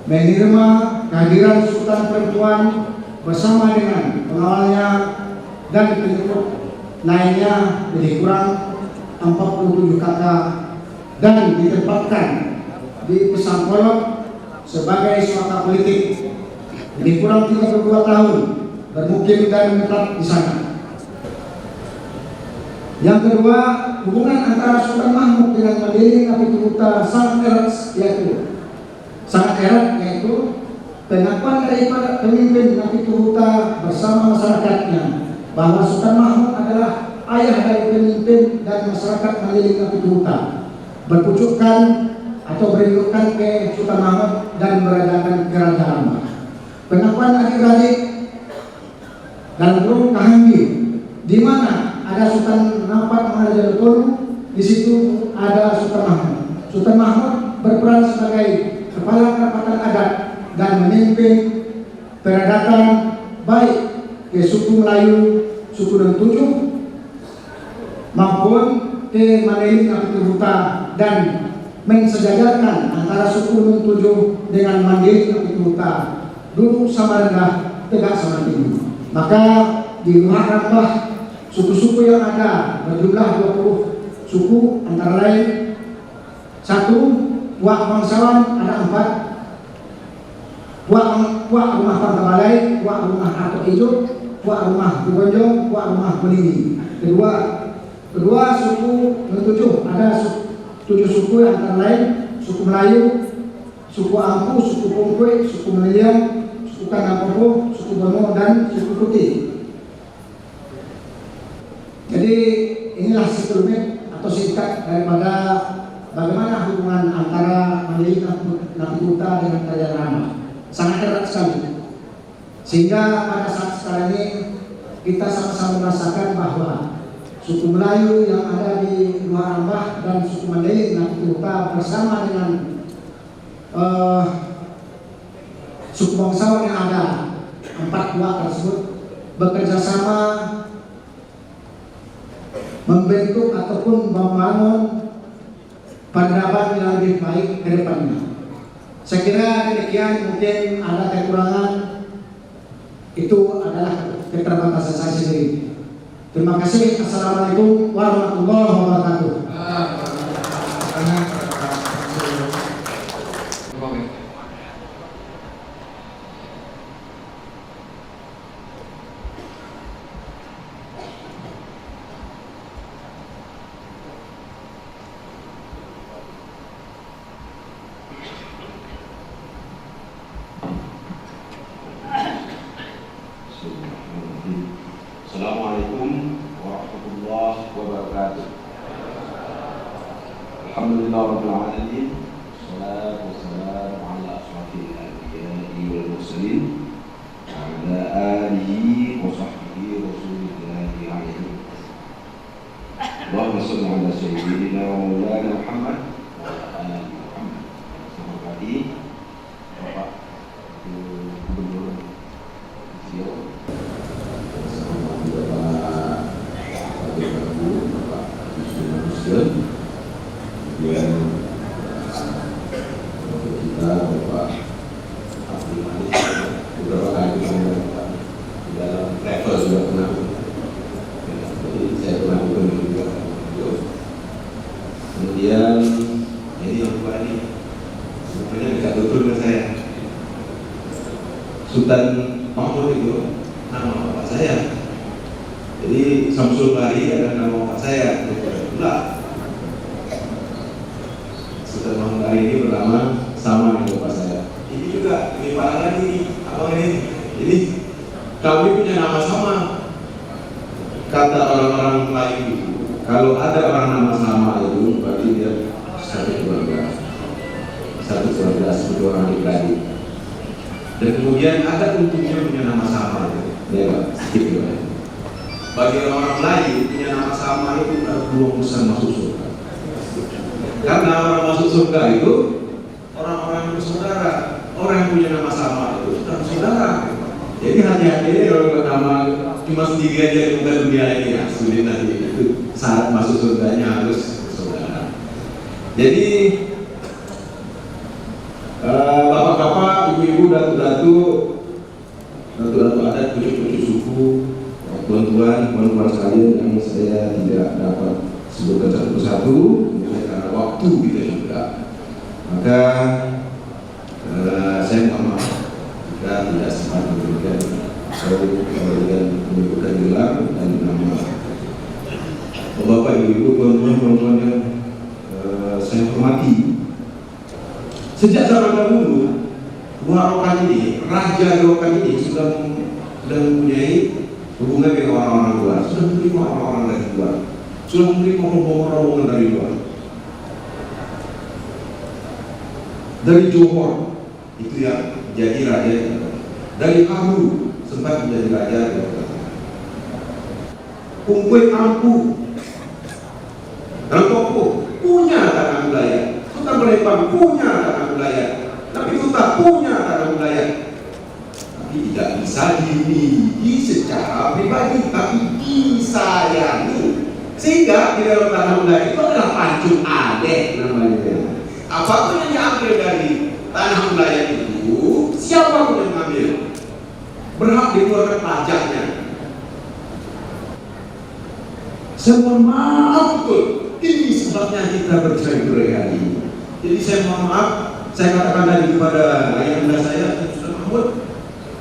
Menerima kehadiran Sultan Perempuan bersama dengan pengawalnya dan pengikut lainnya lebih kurang 47 kakak, dan ditempatkan di Pesangkolok sebagai suaka politik. Lebih kurang 32 tahun bermukim dan menetap di sana. Yang kedua, hubungan antara Sultan Mahmud dengan Mandailing Napi Tuhuka sangat erat, yaitu pengakuan daripada pemimpin Napi Tuhuka bersama masyarakatnya bahwa Sultan Mahmud adalah ayah dari pemimpin dan masyarakat Mandailing Napi Tuhuka, berpucukkan atau berindukkan ke Sultan Mahmud dan beradakan kerajaan. Pengakuan adik-adik dalam Burung Kahambi, di mana ada Sultan Nampak Maharaja Lekonu, di situ ada Sultan Mahmud. Sultan Mahmud berperan sebagai kepala kerapatan adat dan memimpin peradatan baik ke suku Melayu, suku Nentujuh, maupun ke Mandailing Napi Tuhuka, dan mensejajarkan antara suku Nentujuh dengan Mandailing Napi Tuhuka, duduk sama rendah, tegak sama tinggi. Maka di luar Rambah, suku-suku yang ada berjumlah 20 suku, antara lain 1. Wak bangsawan ada 4, Wak rumah Pangkabalai, Wak rumah Atok Ijo, Wak rumah Bugonjong, Wak rumah Belingi. Kedua suku Nentujuh ada 7 suku, antara lain suku Melayu, suku Ampu, suku Pungkwe, suku Meliang, suku Kanangpopo, suku Bono, dan suku Putih. Jadi inilah sekelumit atau singkat daripada bagaimana hubungan antara Mandailing Napikuta dengan Kerajaan Rama. Sangat erat sekali. Sehingga pada saat sekarang ini kita sama-sama merasakan bahwa suku Melayu yang ada di Luar Rambah dan suku Mandailing Napikuta bersama dengan suku bangsawan yang ada 4 buah tersebut bekerja sama membentuk ataupun membangun peradaban yang lebih baik ke depannya. Saya kira demikian, mungkin ada kekurangan, itu adalah keterbatasan saya sendiri. Terima kasih. Assalamualaikum warahmatullahi wabarakatuh. Assalamualaikum warahmatullahi wabarakatuh. Alhamdulillah rabbil alamin. Wassalatu wassalamu ala asyrafil anbiya'i wal mursalin ala alihi wa sahbihi rasulillahi alaihi. Allahumma shalli ala sayyidina wa maulana Muhammad wa ala ali Muhammad. Semoga Bapak Gubernur Riau kemudian kita Bapak Abdul Malik beberapa kali di dalam travel juga pernah, jadi saya pernah juga. Kemudian ini yang kedua ini sebenarnya dekat betul dengan saya, Sultan Mahmud itu nama bapak saya. Jadi Samsul Bari adalah nama bapak saya. Enggak. Sultan Mahmud Bari ini bernama sama dengan bapak saya. Ini juga, ini Pak lagi, abang ini kami punya nama sama. Kata orang-orang Melayu itu, kalau ada orang nama sama itu berarti dia satu keluarga, seperti orang adik-adik. Dan kemudian ada untungnya punya nama sama itu, ya Pak, gitu ya. Bagi orang Melayu punya nama sama itu peluang besar masuk surga. Karena orang masuk surga itu orang-orang yang bersaudara. Orang yang punya nama sama itu bukan saudara. Jadi hati-hati kalau nama cuma sendiri aja di muka dunia ini ya, sulit nanti itu saat masuk surganya harus bersaudara. Jadi bapak-bapak, ibu-ibu, datu-datu adat, cucu-cucu suku, tuan-tuan sekalian yang saya tidak dapat sebutkan satu persatu karena waktu kita juga. Maka saya mohon maaf jika tidak sempat memberikan menyebutkan gelar dan nama bapak, ibu-ibu, tuan-tuan yang saya hormati. Sejak zaman dahulu, Buah Rokan ini, Raja Rokan ini sudah mempunyai hubungan dengan orang-orang luar, sudah menerima orang-orang dari luar, sudah menerima rombongan dari luar. Dari Johor, itu yang jadi raja. Dari Kamu, sempat menjadi raja. Kungkui Ampu, Rangkoko, punya tanah wilayah. Sultan Palembang punya tanah wilayah, tapi Kuta punya tanah wilayah. Tapi tidak bisa dimiliki secara pribadi, tapi disayangi. Sehingga di dalam tanah wilayah itu adalah pancung adek namanya. Apapun yang diambil dari tanah wilayah itu, siapapun yang mengambil berhak dikeluarkan pajaknya. Saya mohon maaf betul, ini sebabnya kita bercerai-berai hari ini. Jadi saya mohon maaf, saya katakan tadi kepada ayahanda saya, Sultan Mahmud,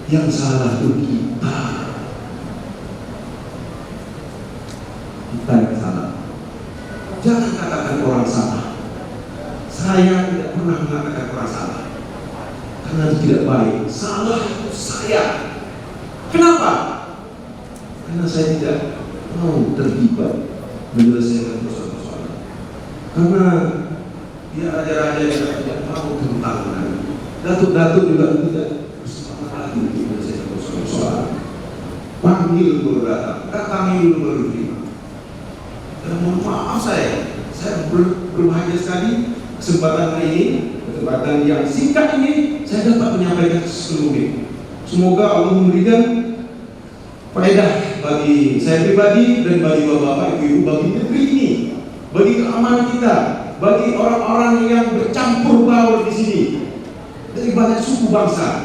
yang salah itu kita. Kita yang salah. Jangan katakan orang salah. Saya tidak pernah mengatakan orang salah, karena itu tidak baik. Salah itu saya. Kenapa? Karena saya tidak mau terlibat menyelesaikan persoalan-persoalan. Karena dia raja-raja yang tidak tahu tentang datuk-datuk juga tidak bersemangat lagi untuk menyelesaikan persoalan-persoalan. Panggil baru datang, datangi dulu baru terima. Dan mohon maaf saya berbahagia sekali kesempatan ini, kesempatan yang singkat ini saya dapat menyampaikan seluruhnya. Semoga Allah memberikan faedah bagi saya pribadi dan bagi bapak-bapak, ibu-ibu, bagi negeri ini, bagi keamanan kita, bagi orang-orang yang bercampur baur di sini dari banyak suku bangsa.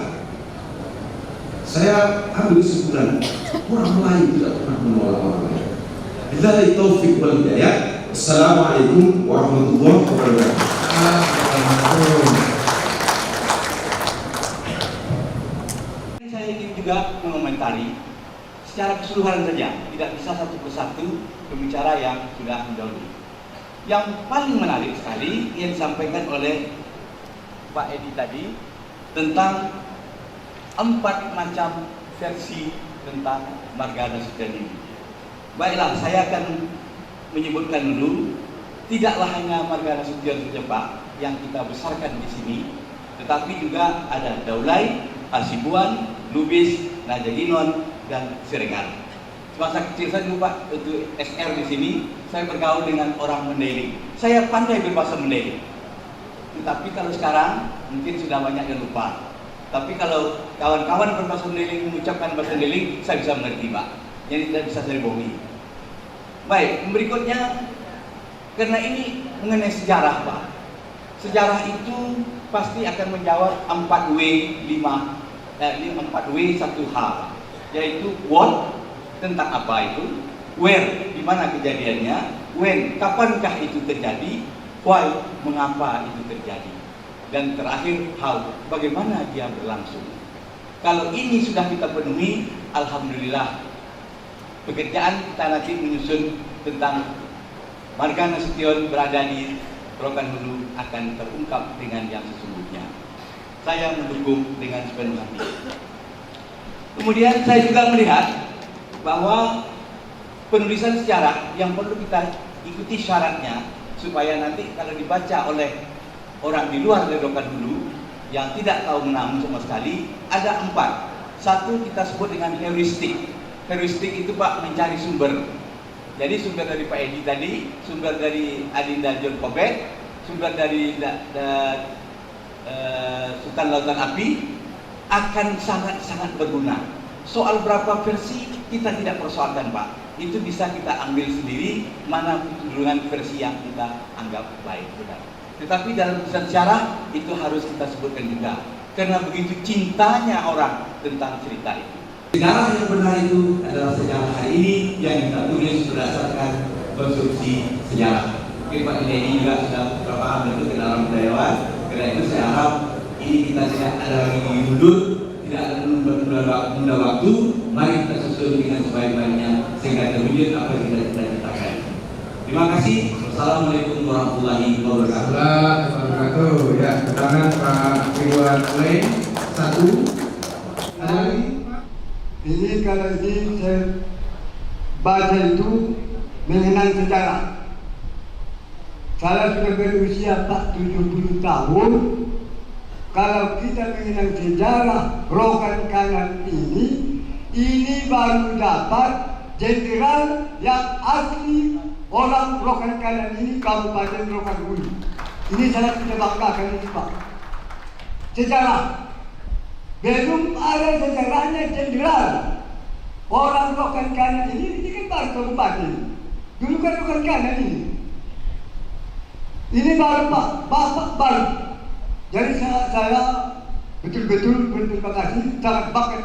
Saya ambil kesimpulan, orang Melayu tidak pernah menolak orang lain. Billahi taufiq wal hidayah. Assalamualaikum warahmatullahi wabarakatuh. Saya ingin juga mengomentari secara keseluruhan saja, tidak bisa satu persatu pembicara yang sudah mendahului. Yang paling menarik sekali yang disampaikan oleh Pak Edi tadi tentang 4 macam versi tentang Marga Nasution ini. Baiklah, saya akan menyebutkan dulu, tidaklah hanya Marga Nasution saja Pak yang kita besarkan di sini, tetapi juga ada Daulay, Hasibuan, Lubis, Najaginon, dan Siregar. Masa kecil saya dulu Pak, untuk SR di sini, saya bergaul dengan orang Mandailing. Saya pandai berbahasa Mandailing. Tetapi kalau sekarang mungkin sudah banyak yang lupa. Tapi kalau kawan-kawan berbahasa Mandailing mengucapkan bahasa Mandailing, saya bisa mengerti Pak. Jadi tidak bisa saya bohongi. Baik, berikutnya karena ini mengenai sejarah Pak. Sejarah itu pasti akan menjawab 4W 1H, yaitu what, tentang apa itu, where, di mana kejadiannya, when, kapankah itu terjadi, why, mengapa itu terjadi, dan terakhir how, bagaimana dia berlangsung. Kalau ini sudah kita penuhi, alhamdulillah, pekerjaan kita nanti menyusun tentang Marga Nasution berada di Rokan Hulu akan terungkap dengan yang sesungguhnya. Saya mendukung dengan sepenuh hati. Kemudian saya juga melihat bahwa penulisan sejarah yang perlu kita ikuti syaratnya supaya nanti kalau dibaca oleh orang di luar dari Rokan Hulu yang tidak tahu menang sama sekali, ada 4. Satu kita sebut dengan heuristik. Heuristik itu Pak mencari sumber. Jadi sumber dari Pak Edi tadi, sumber dari Adinda John Kobet, sumber dari Sultan Lautan Api akan sangat-sangat berguna. Soal berapa versi kita tidak persoalkan Pak. Itu bisa kita ambil sendiri mana kecenderungan versi yang kita anggap baik benar. Tetapi dalam tulisan sejarah itu harus kita sebutkan juga. Karena begitu cintanya orang tentang cerita itu. Sejarah yang benar itu adalah sejarah hari ini yang kita tulis berdasarkan konstruksi sejarah. Mungkin Pak ini juga sudah beberapa hal itu ke dalam budayawan. Karena itu saya harap ini kita tidak ada lagi mundur, tidak ada menunda waktu. Mari kita susun dengan sebaik-baiknya sehingga terwujud apa yang kita cita-citakan. Terima kasih. Assalamualaikum warahmatullahi wabarakatuh. Wabarakatuh. Ya, keterangan Pak Ridwan Oleh 1. Ada lagi? Ini kalau ini saya baca itu mengenang sejarah. Saya sudah berusia 70 tahun. Kalau kita mengenang sejarah Rokan Kanan ini baru dapat jenderal yang asli orang Rokan Kanan ini, Kabupaten Rokan Hulu. Ini sangat kita banggakan ini Pak. Sejarah. Belum ada sejarahnya jenderal orang Rokan Kanan ini kan baru kabupaten. Dulu kan Rokan Kanan ini. Ini baru Pak, Bapak baru. Jadi saya betul-betul berterima kasih sangat banget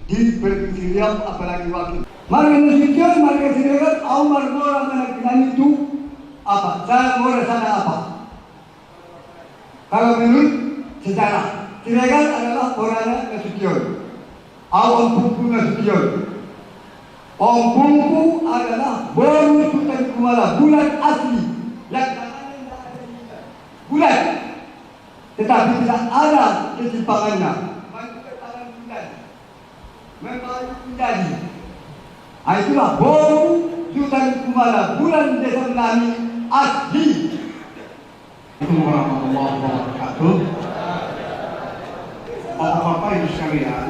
di Provinsi Riau apalagi wakil. Marga Nasution, Marga Siregar, Umar Mora Manakilani itu apa? Saya mau sana apa? Kalau menurut sejarah, Siregar adalah Borana Nasution, Om Pungku Nasution. Om Pungku adalah Boru Sultan Kumala, bulan asli yang bulan, tetapi tidak ada ketimpangannya. Memang menjadi. Itulah Boru Tutan kumala bulan desa nami asli. Assalamualaikum warahmatullahi wabarakatuh. Bapak-bapak ibu sekalian,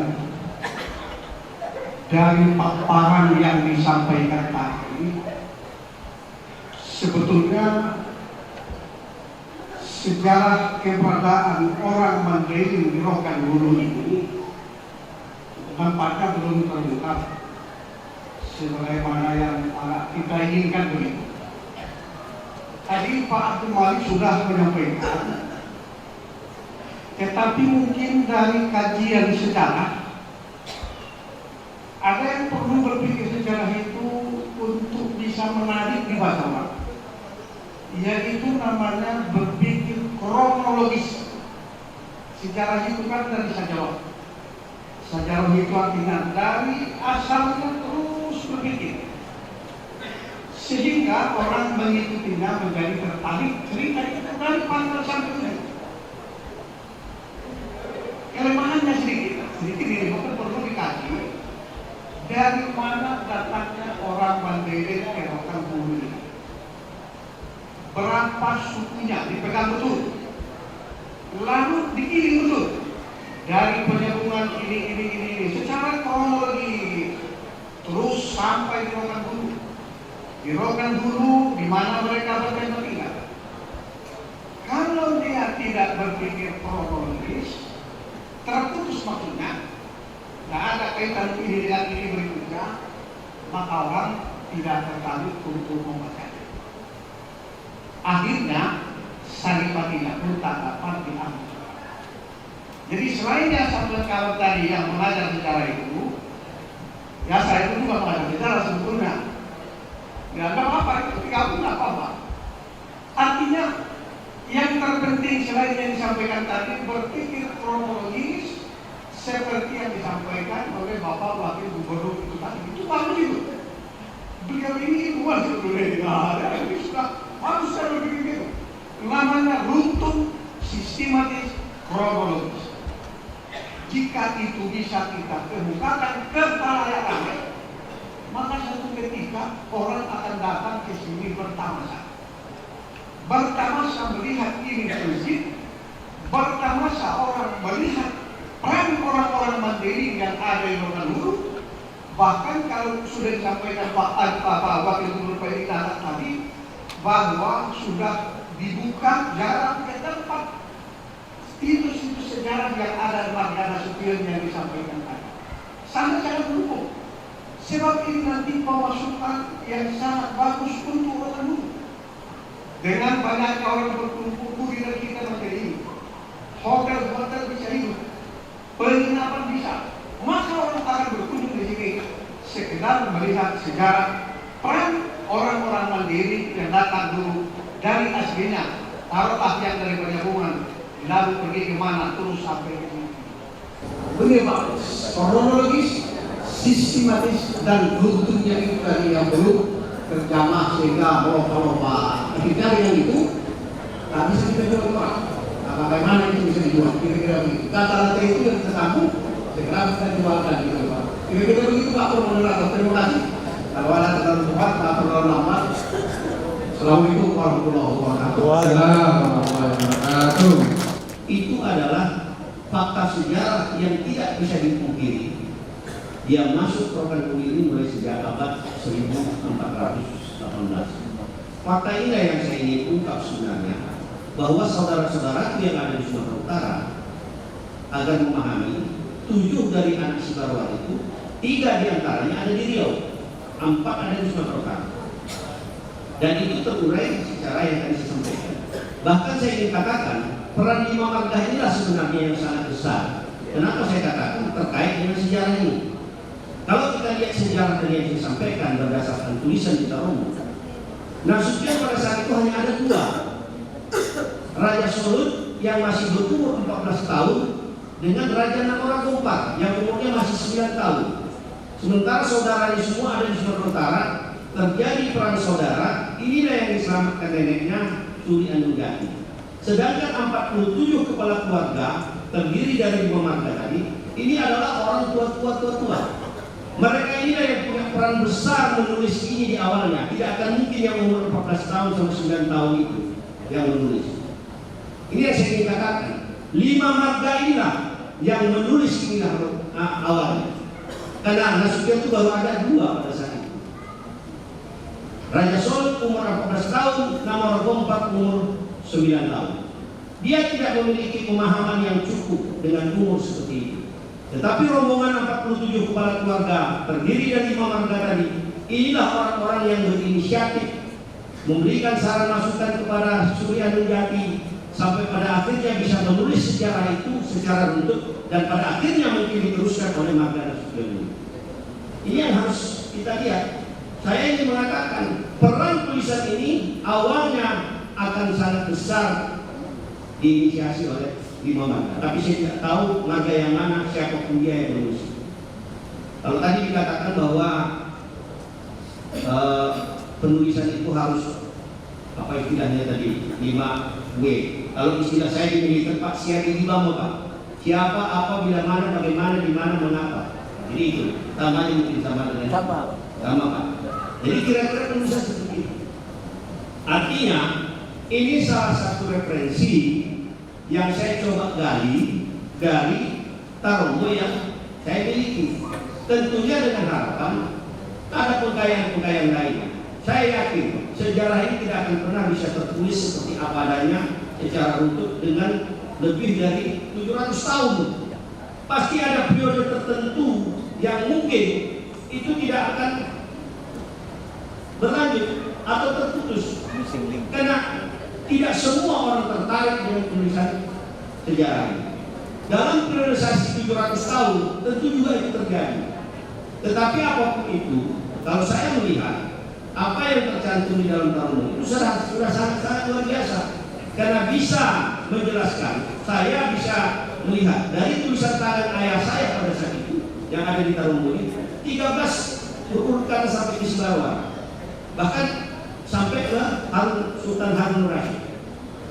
dari paparan yang disampaikan tadi, sebetulnya sejarah keberadaan orang Mandailing di Rokan Hulu ini nampaknya belum terungkap sebagaimana yang kita inginkan begitu. Tadi Pak Abdul Malik sudah menyampaikan, tetapi mungkin dari kajian sejarah ada yang perlu berpikir sejarah itu untuk bisa menarik di bahasa orang, yaitu namanya berpikir kronologis. Sejarah itu kan dari sejarah. Sejarah itu artinya dari asalnya terus berpikir, sehingga orang mengikutinya menjadi tertarik cerita itu dari pangkal sampai ujung. Kelemahannya sedikit ini mungkin perlu dikaji dari mana datangnya orang Mandailing ke Rokan Hulu ini. Berapa sukunya dipegang betul, lalu dikirim betul dari penyambungan ini secara kronologi terus sampai di Rokan Hulu. Di Rokan Hulu di mana mereka bertinggal. Kalau dia tidak berpikir kronologis, terputus maksudnya, tidak ada kaitan ini dengan ini berikutnya, maka orang tidak tertarik untuk membacanya. Akhirnya saripatinya pun tak dapat diambil. Jadi selain yang sampai kawan tadi yang mengajar sejarah itu, ya saya itu juga mengajar sejarah sebetulnya. Ya nggak apa-apa, itu kamu nggak apa-apa. Artinya yang terpenting selain yang disampaikan tadi, berpikir kronologis seperti yang disampaikan oleh Bapak Wakil Gubernur itu tadi. Itu bagus itu. Beliau ini bukan sebetulnya ini sudah harus saya berpikir itu. Namanya runtun sistematis kronologis. Jika itu bisa kita kemukakan kepada maka satu ketika orang akan datang ke sini bertamasa melihat ini prinsip, bertamasa orang melihat peran orang-orang Mandailing yang ada di Rokan Hulu. Bahkan kalau sudah disampaikan Pak Wakil Gubernur PNI tadi bahwa sudah dibuka jalan ke tempat situs-situs sejarah yang ada di Margana Sution yang disampaikan tadi. Sangat mendukung. Sebab ini nanti pemasukan yang sangat bagus untuk Rokan Hulu. Dengan banyaknya orang berkumpul di negeri kita menjadi ini, hotel-hotel bisa hidup, penginapan bisa, maka orang akan berkunjung di sini sekedar melihat sejarah peran orang-orang Mandailing yang datang dulu dari aslinya, taruhlah yang dari penyambungan, lalu pergi kemana terus sampai ke sini. Begini Pak, kronologis, sistematis dan runtunnya itu tadi yang belum terjamah sehingga lopa-lopa. Ketika yang itu tak bisa kita jual Pak. Nah, bagaimana itu bisa dijual? Kira-kira begitu. Kata-kata itu yang kita sambung, segera kita jualkan gitu Pak. Kira-kira begitu Pak Moderator. Terima kasih. Kalau ada terlalu cepat, tak perlu lama. Assalamualaikum warahmatullahi wabarakatuh. Waalaikumsalam. Itu adalah fakta sejarah yang tidak bisa dipungkiri. Dia masuk Rokan Hulu ini mulai sejak abad 1418. Fakta inilah yang saya ingin ungkap sebenarnya, bahwa saudara-saudara yang ada di Sumatera Utara agar memahami 7 dari anak Sibarwat itu, 3 diantaranya ada di Riau, 4 ada di Sumatera Utara. Dan itu terurai secara yang tadi saya sampaikan. Bahkan saya ingin katakan peran 5 marga inilah sebenarnya yang sangat besar. Kenapa saya katakan terkait dengan sejarah ini? Kalau kita lihat sejarah tadi yang disampaikan berdasarkan tulisan kita umum, Nasution pada saat itu hanya ada 2. Raja Solut yang masih berumur 14 tahun dengan Raja Namora Gompar yang umurnya masih 9 tahun. Sementara saudaranya semua ada di Sumatera Utara, terjadi perang saudara. Inilah yang diselamatkan neneknya Suri Anunggati. Sedangkan 47 kepala keluarga terdiri dari 5 marga tadi, ini adalah orang tua. Mereka inilah yang punya peran besar menulis ini di awalnya. Tidak akan mungkin yang umur 14 tahun sampai 9 tahun itu yang menulis. Ini yang saya ingin katakan. 5 marga inilah yang menulis inilah awalnya. Karena Nasution itu baru ada 2 pada saat itu. Raja Sol umur 14 tahun, nama Rogo umur 9 tahun. Dia tidak memiliki pemahaman yang cukup dengan umur seperti itu. Tetapi rombongan 47 kepala keluarga terdiri dari 5 marga tadi, inilah orang-orang yang berinisiatif memberikan saran masukan kepada Surya Nunjati sampai pada akhirnya bisa menulis sejarah itu secara runtut dan pada akhirnya mungkin diteruskan oleh marga Nasution ini. Ini yang harus kita lihat. Saya ingin mengatakan peran tulisan ini awalnya akan sangat besar diinisiasi oleh 5 marga, tapi saya tidak tahu marga yang mana, siapapun dia yang menulis. Kalau tadi dikatakan bahwa penulisan itu harus apa istilahnya tadi 5W. Kalau istilah saya di militer Pak, siapa mau Pak? Siapa, apa, bila mana, bagaimana, di mana, mengapa. Jadi itu tamanya mungkin sama dengan sama Pak. Jadi kira-kira penulisan seperti itu. Artinya ini salah satu referensi yang saya coba gali dari Tarogong yang saya miliki. Tentunya dengan harapan ada pengkayaan-pengkayaan lainnya. Saya yakin sejarah ini tidak akan pernah bisa tertulis seperti apa adanya secara runtut dengan lebih dari 700 tahun. Pasti ada periode tertentu yang mungkin itu tidak akan berlanjut atau terputus. Karena tidak semua orang tertarik dengan tulisan sejarah ini. Dalam periodisasi 700 tahun tentu juga itu terjadi. Tetapi apapun itu, kalau saya melihat apa yang tercantum di dalam Tarogong itu sudah sangat luar biasa. Karena bisa menjelaskan, saya bisa melihat dari tulisan tangan ayah saya pada saat itu yang ada di Tarogong ini 13 berurutan sampai ke Sibarwa, bahkan sampai ke Sultan Harun Rasyid.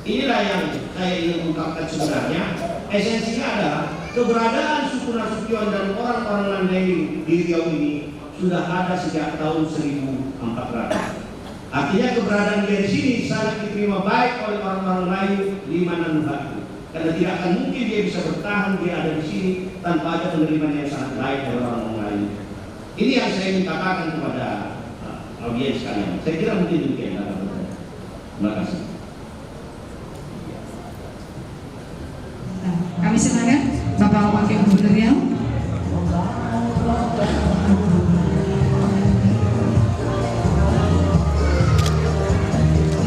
Inilah yang saya ingin ungkapkan sebenarnya. Esensinya adalah keberadaan suku Nasution dan orang-orang Mandailing di Riau ini sudah ada sejak tahun 1400. Artinya keberadaan dia di sini sangat diterima baik oleh orang-orang lain di Manado. Karena tidak akan mungkin dia bisa bertahan, dia ada di sini tanpa ada penerimaan yang sangat baik dari orang-orang lain. Ini yang saya ingin katakan kepada audiens sekalian. Saya kira mungkin demikian. Terima kasih. Kami silakan Bapak Wakil Gubernur Riau.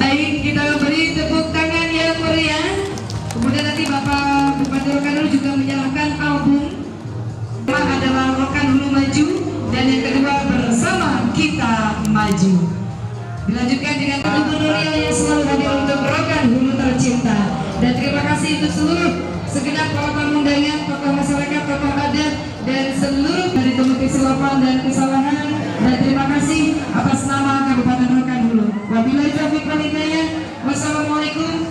Baik, kita beri tepuk tangan yang meriah. Kemudian nanti Bapak Bupati Rokan Hulu juga menyerahkan album. Yang adalah Rokan Hulu Maju dan yang kedua Bersama Kita Maju. Dilanjutkan dengan Gubernur Riau yang selalu hadir untuk Rokan Hulu tercinta. Dan terima kasih untuk seluruh segenap para tamu undangan, tokoh masyarakat, tokoh adat, dan seluruh dari temu kesilapan dan kesalahan. Dan terima kasih atas nama Kabupaten Rokan Hulu. Wabillahi taufiq wal hidayah. Wassalamualaikum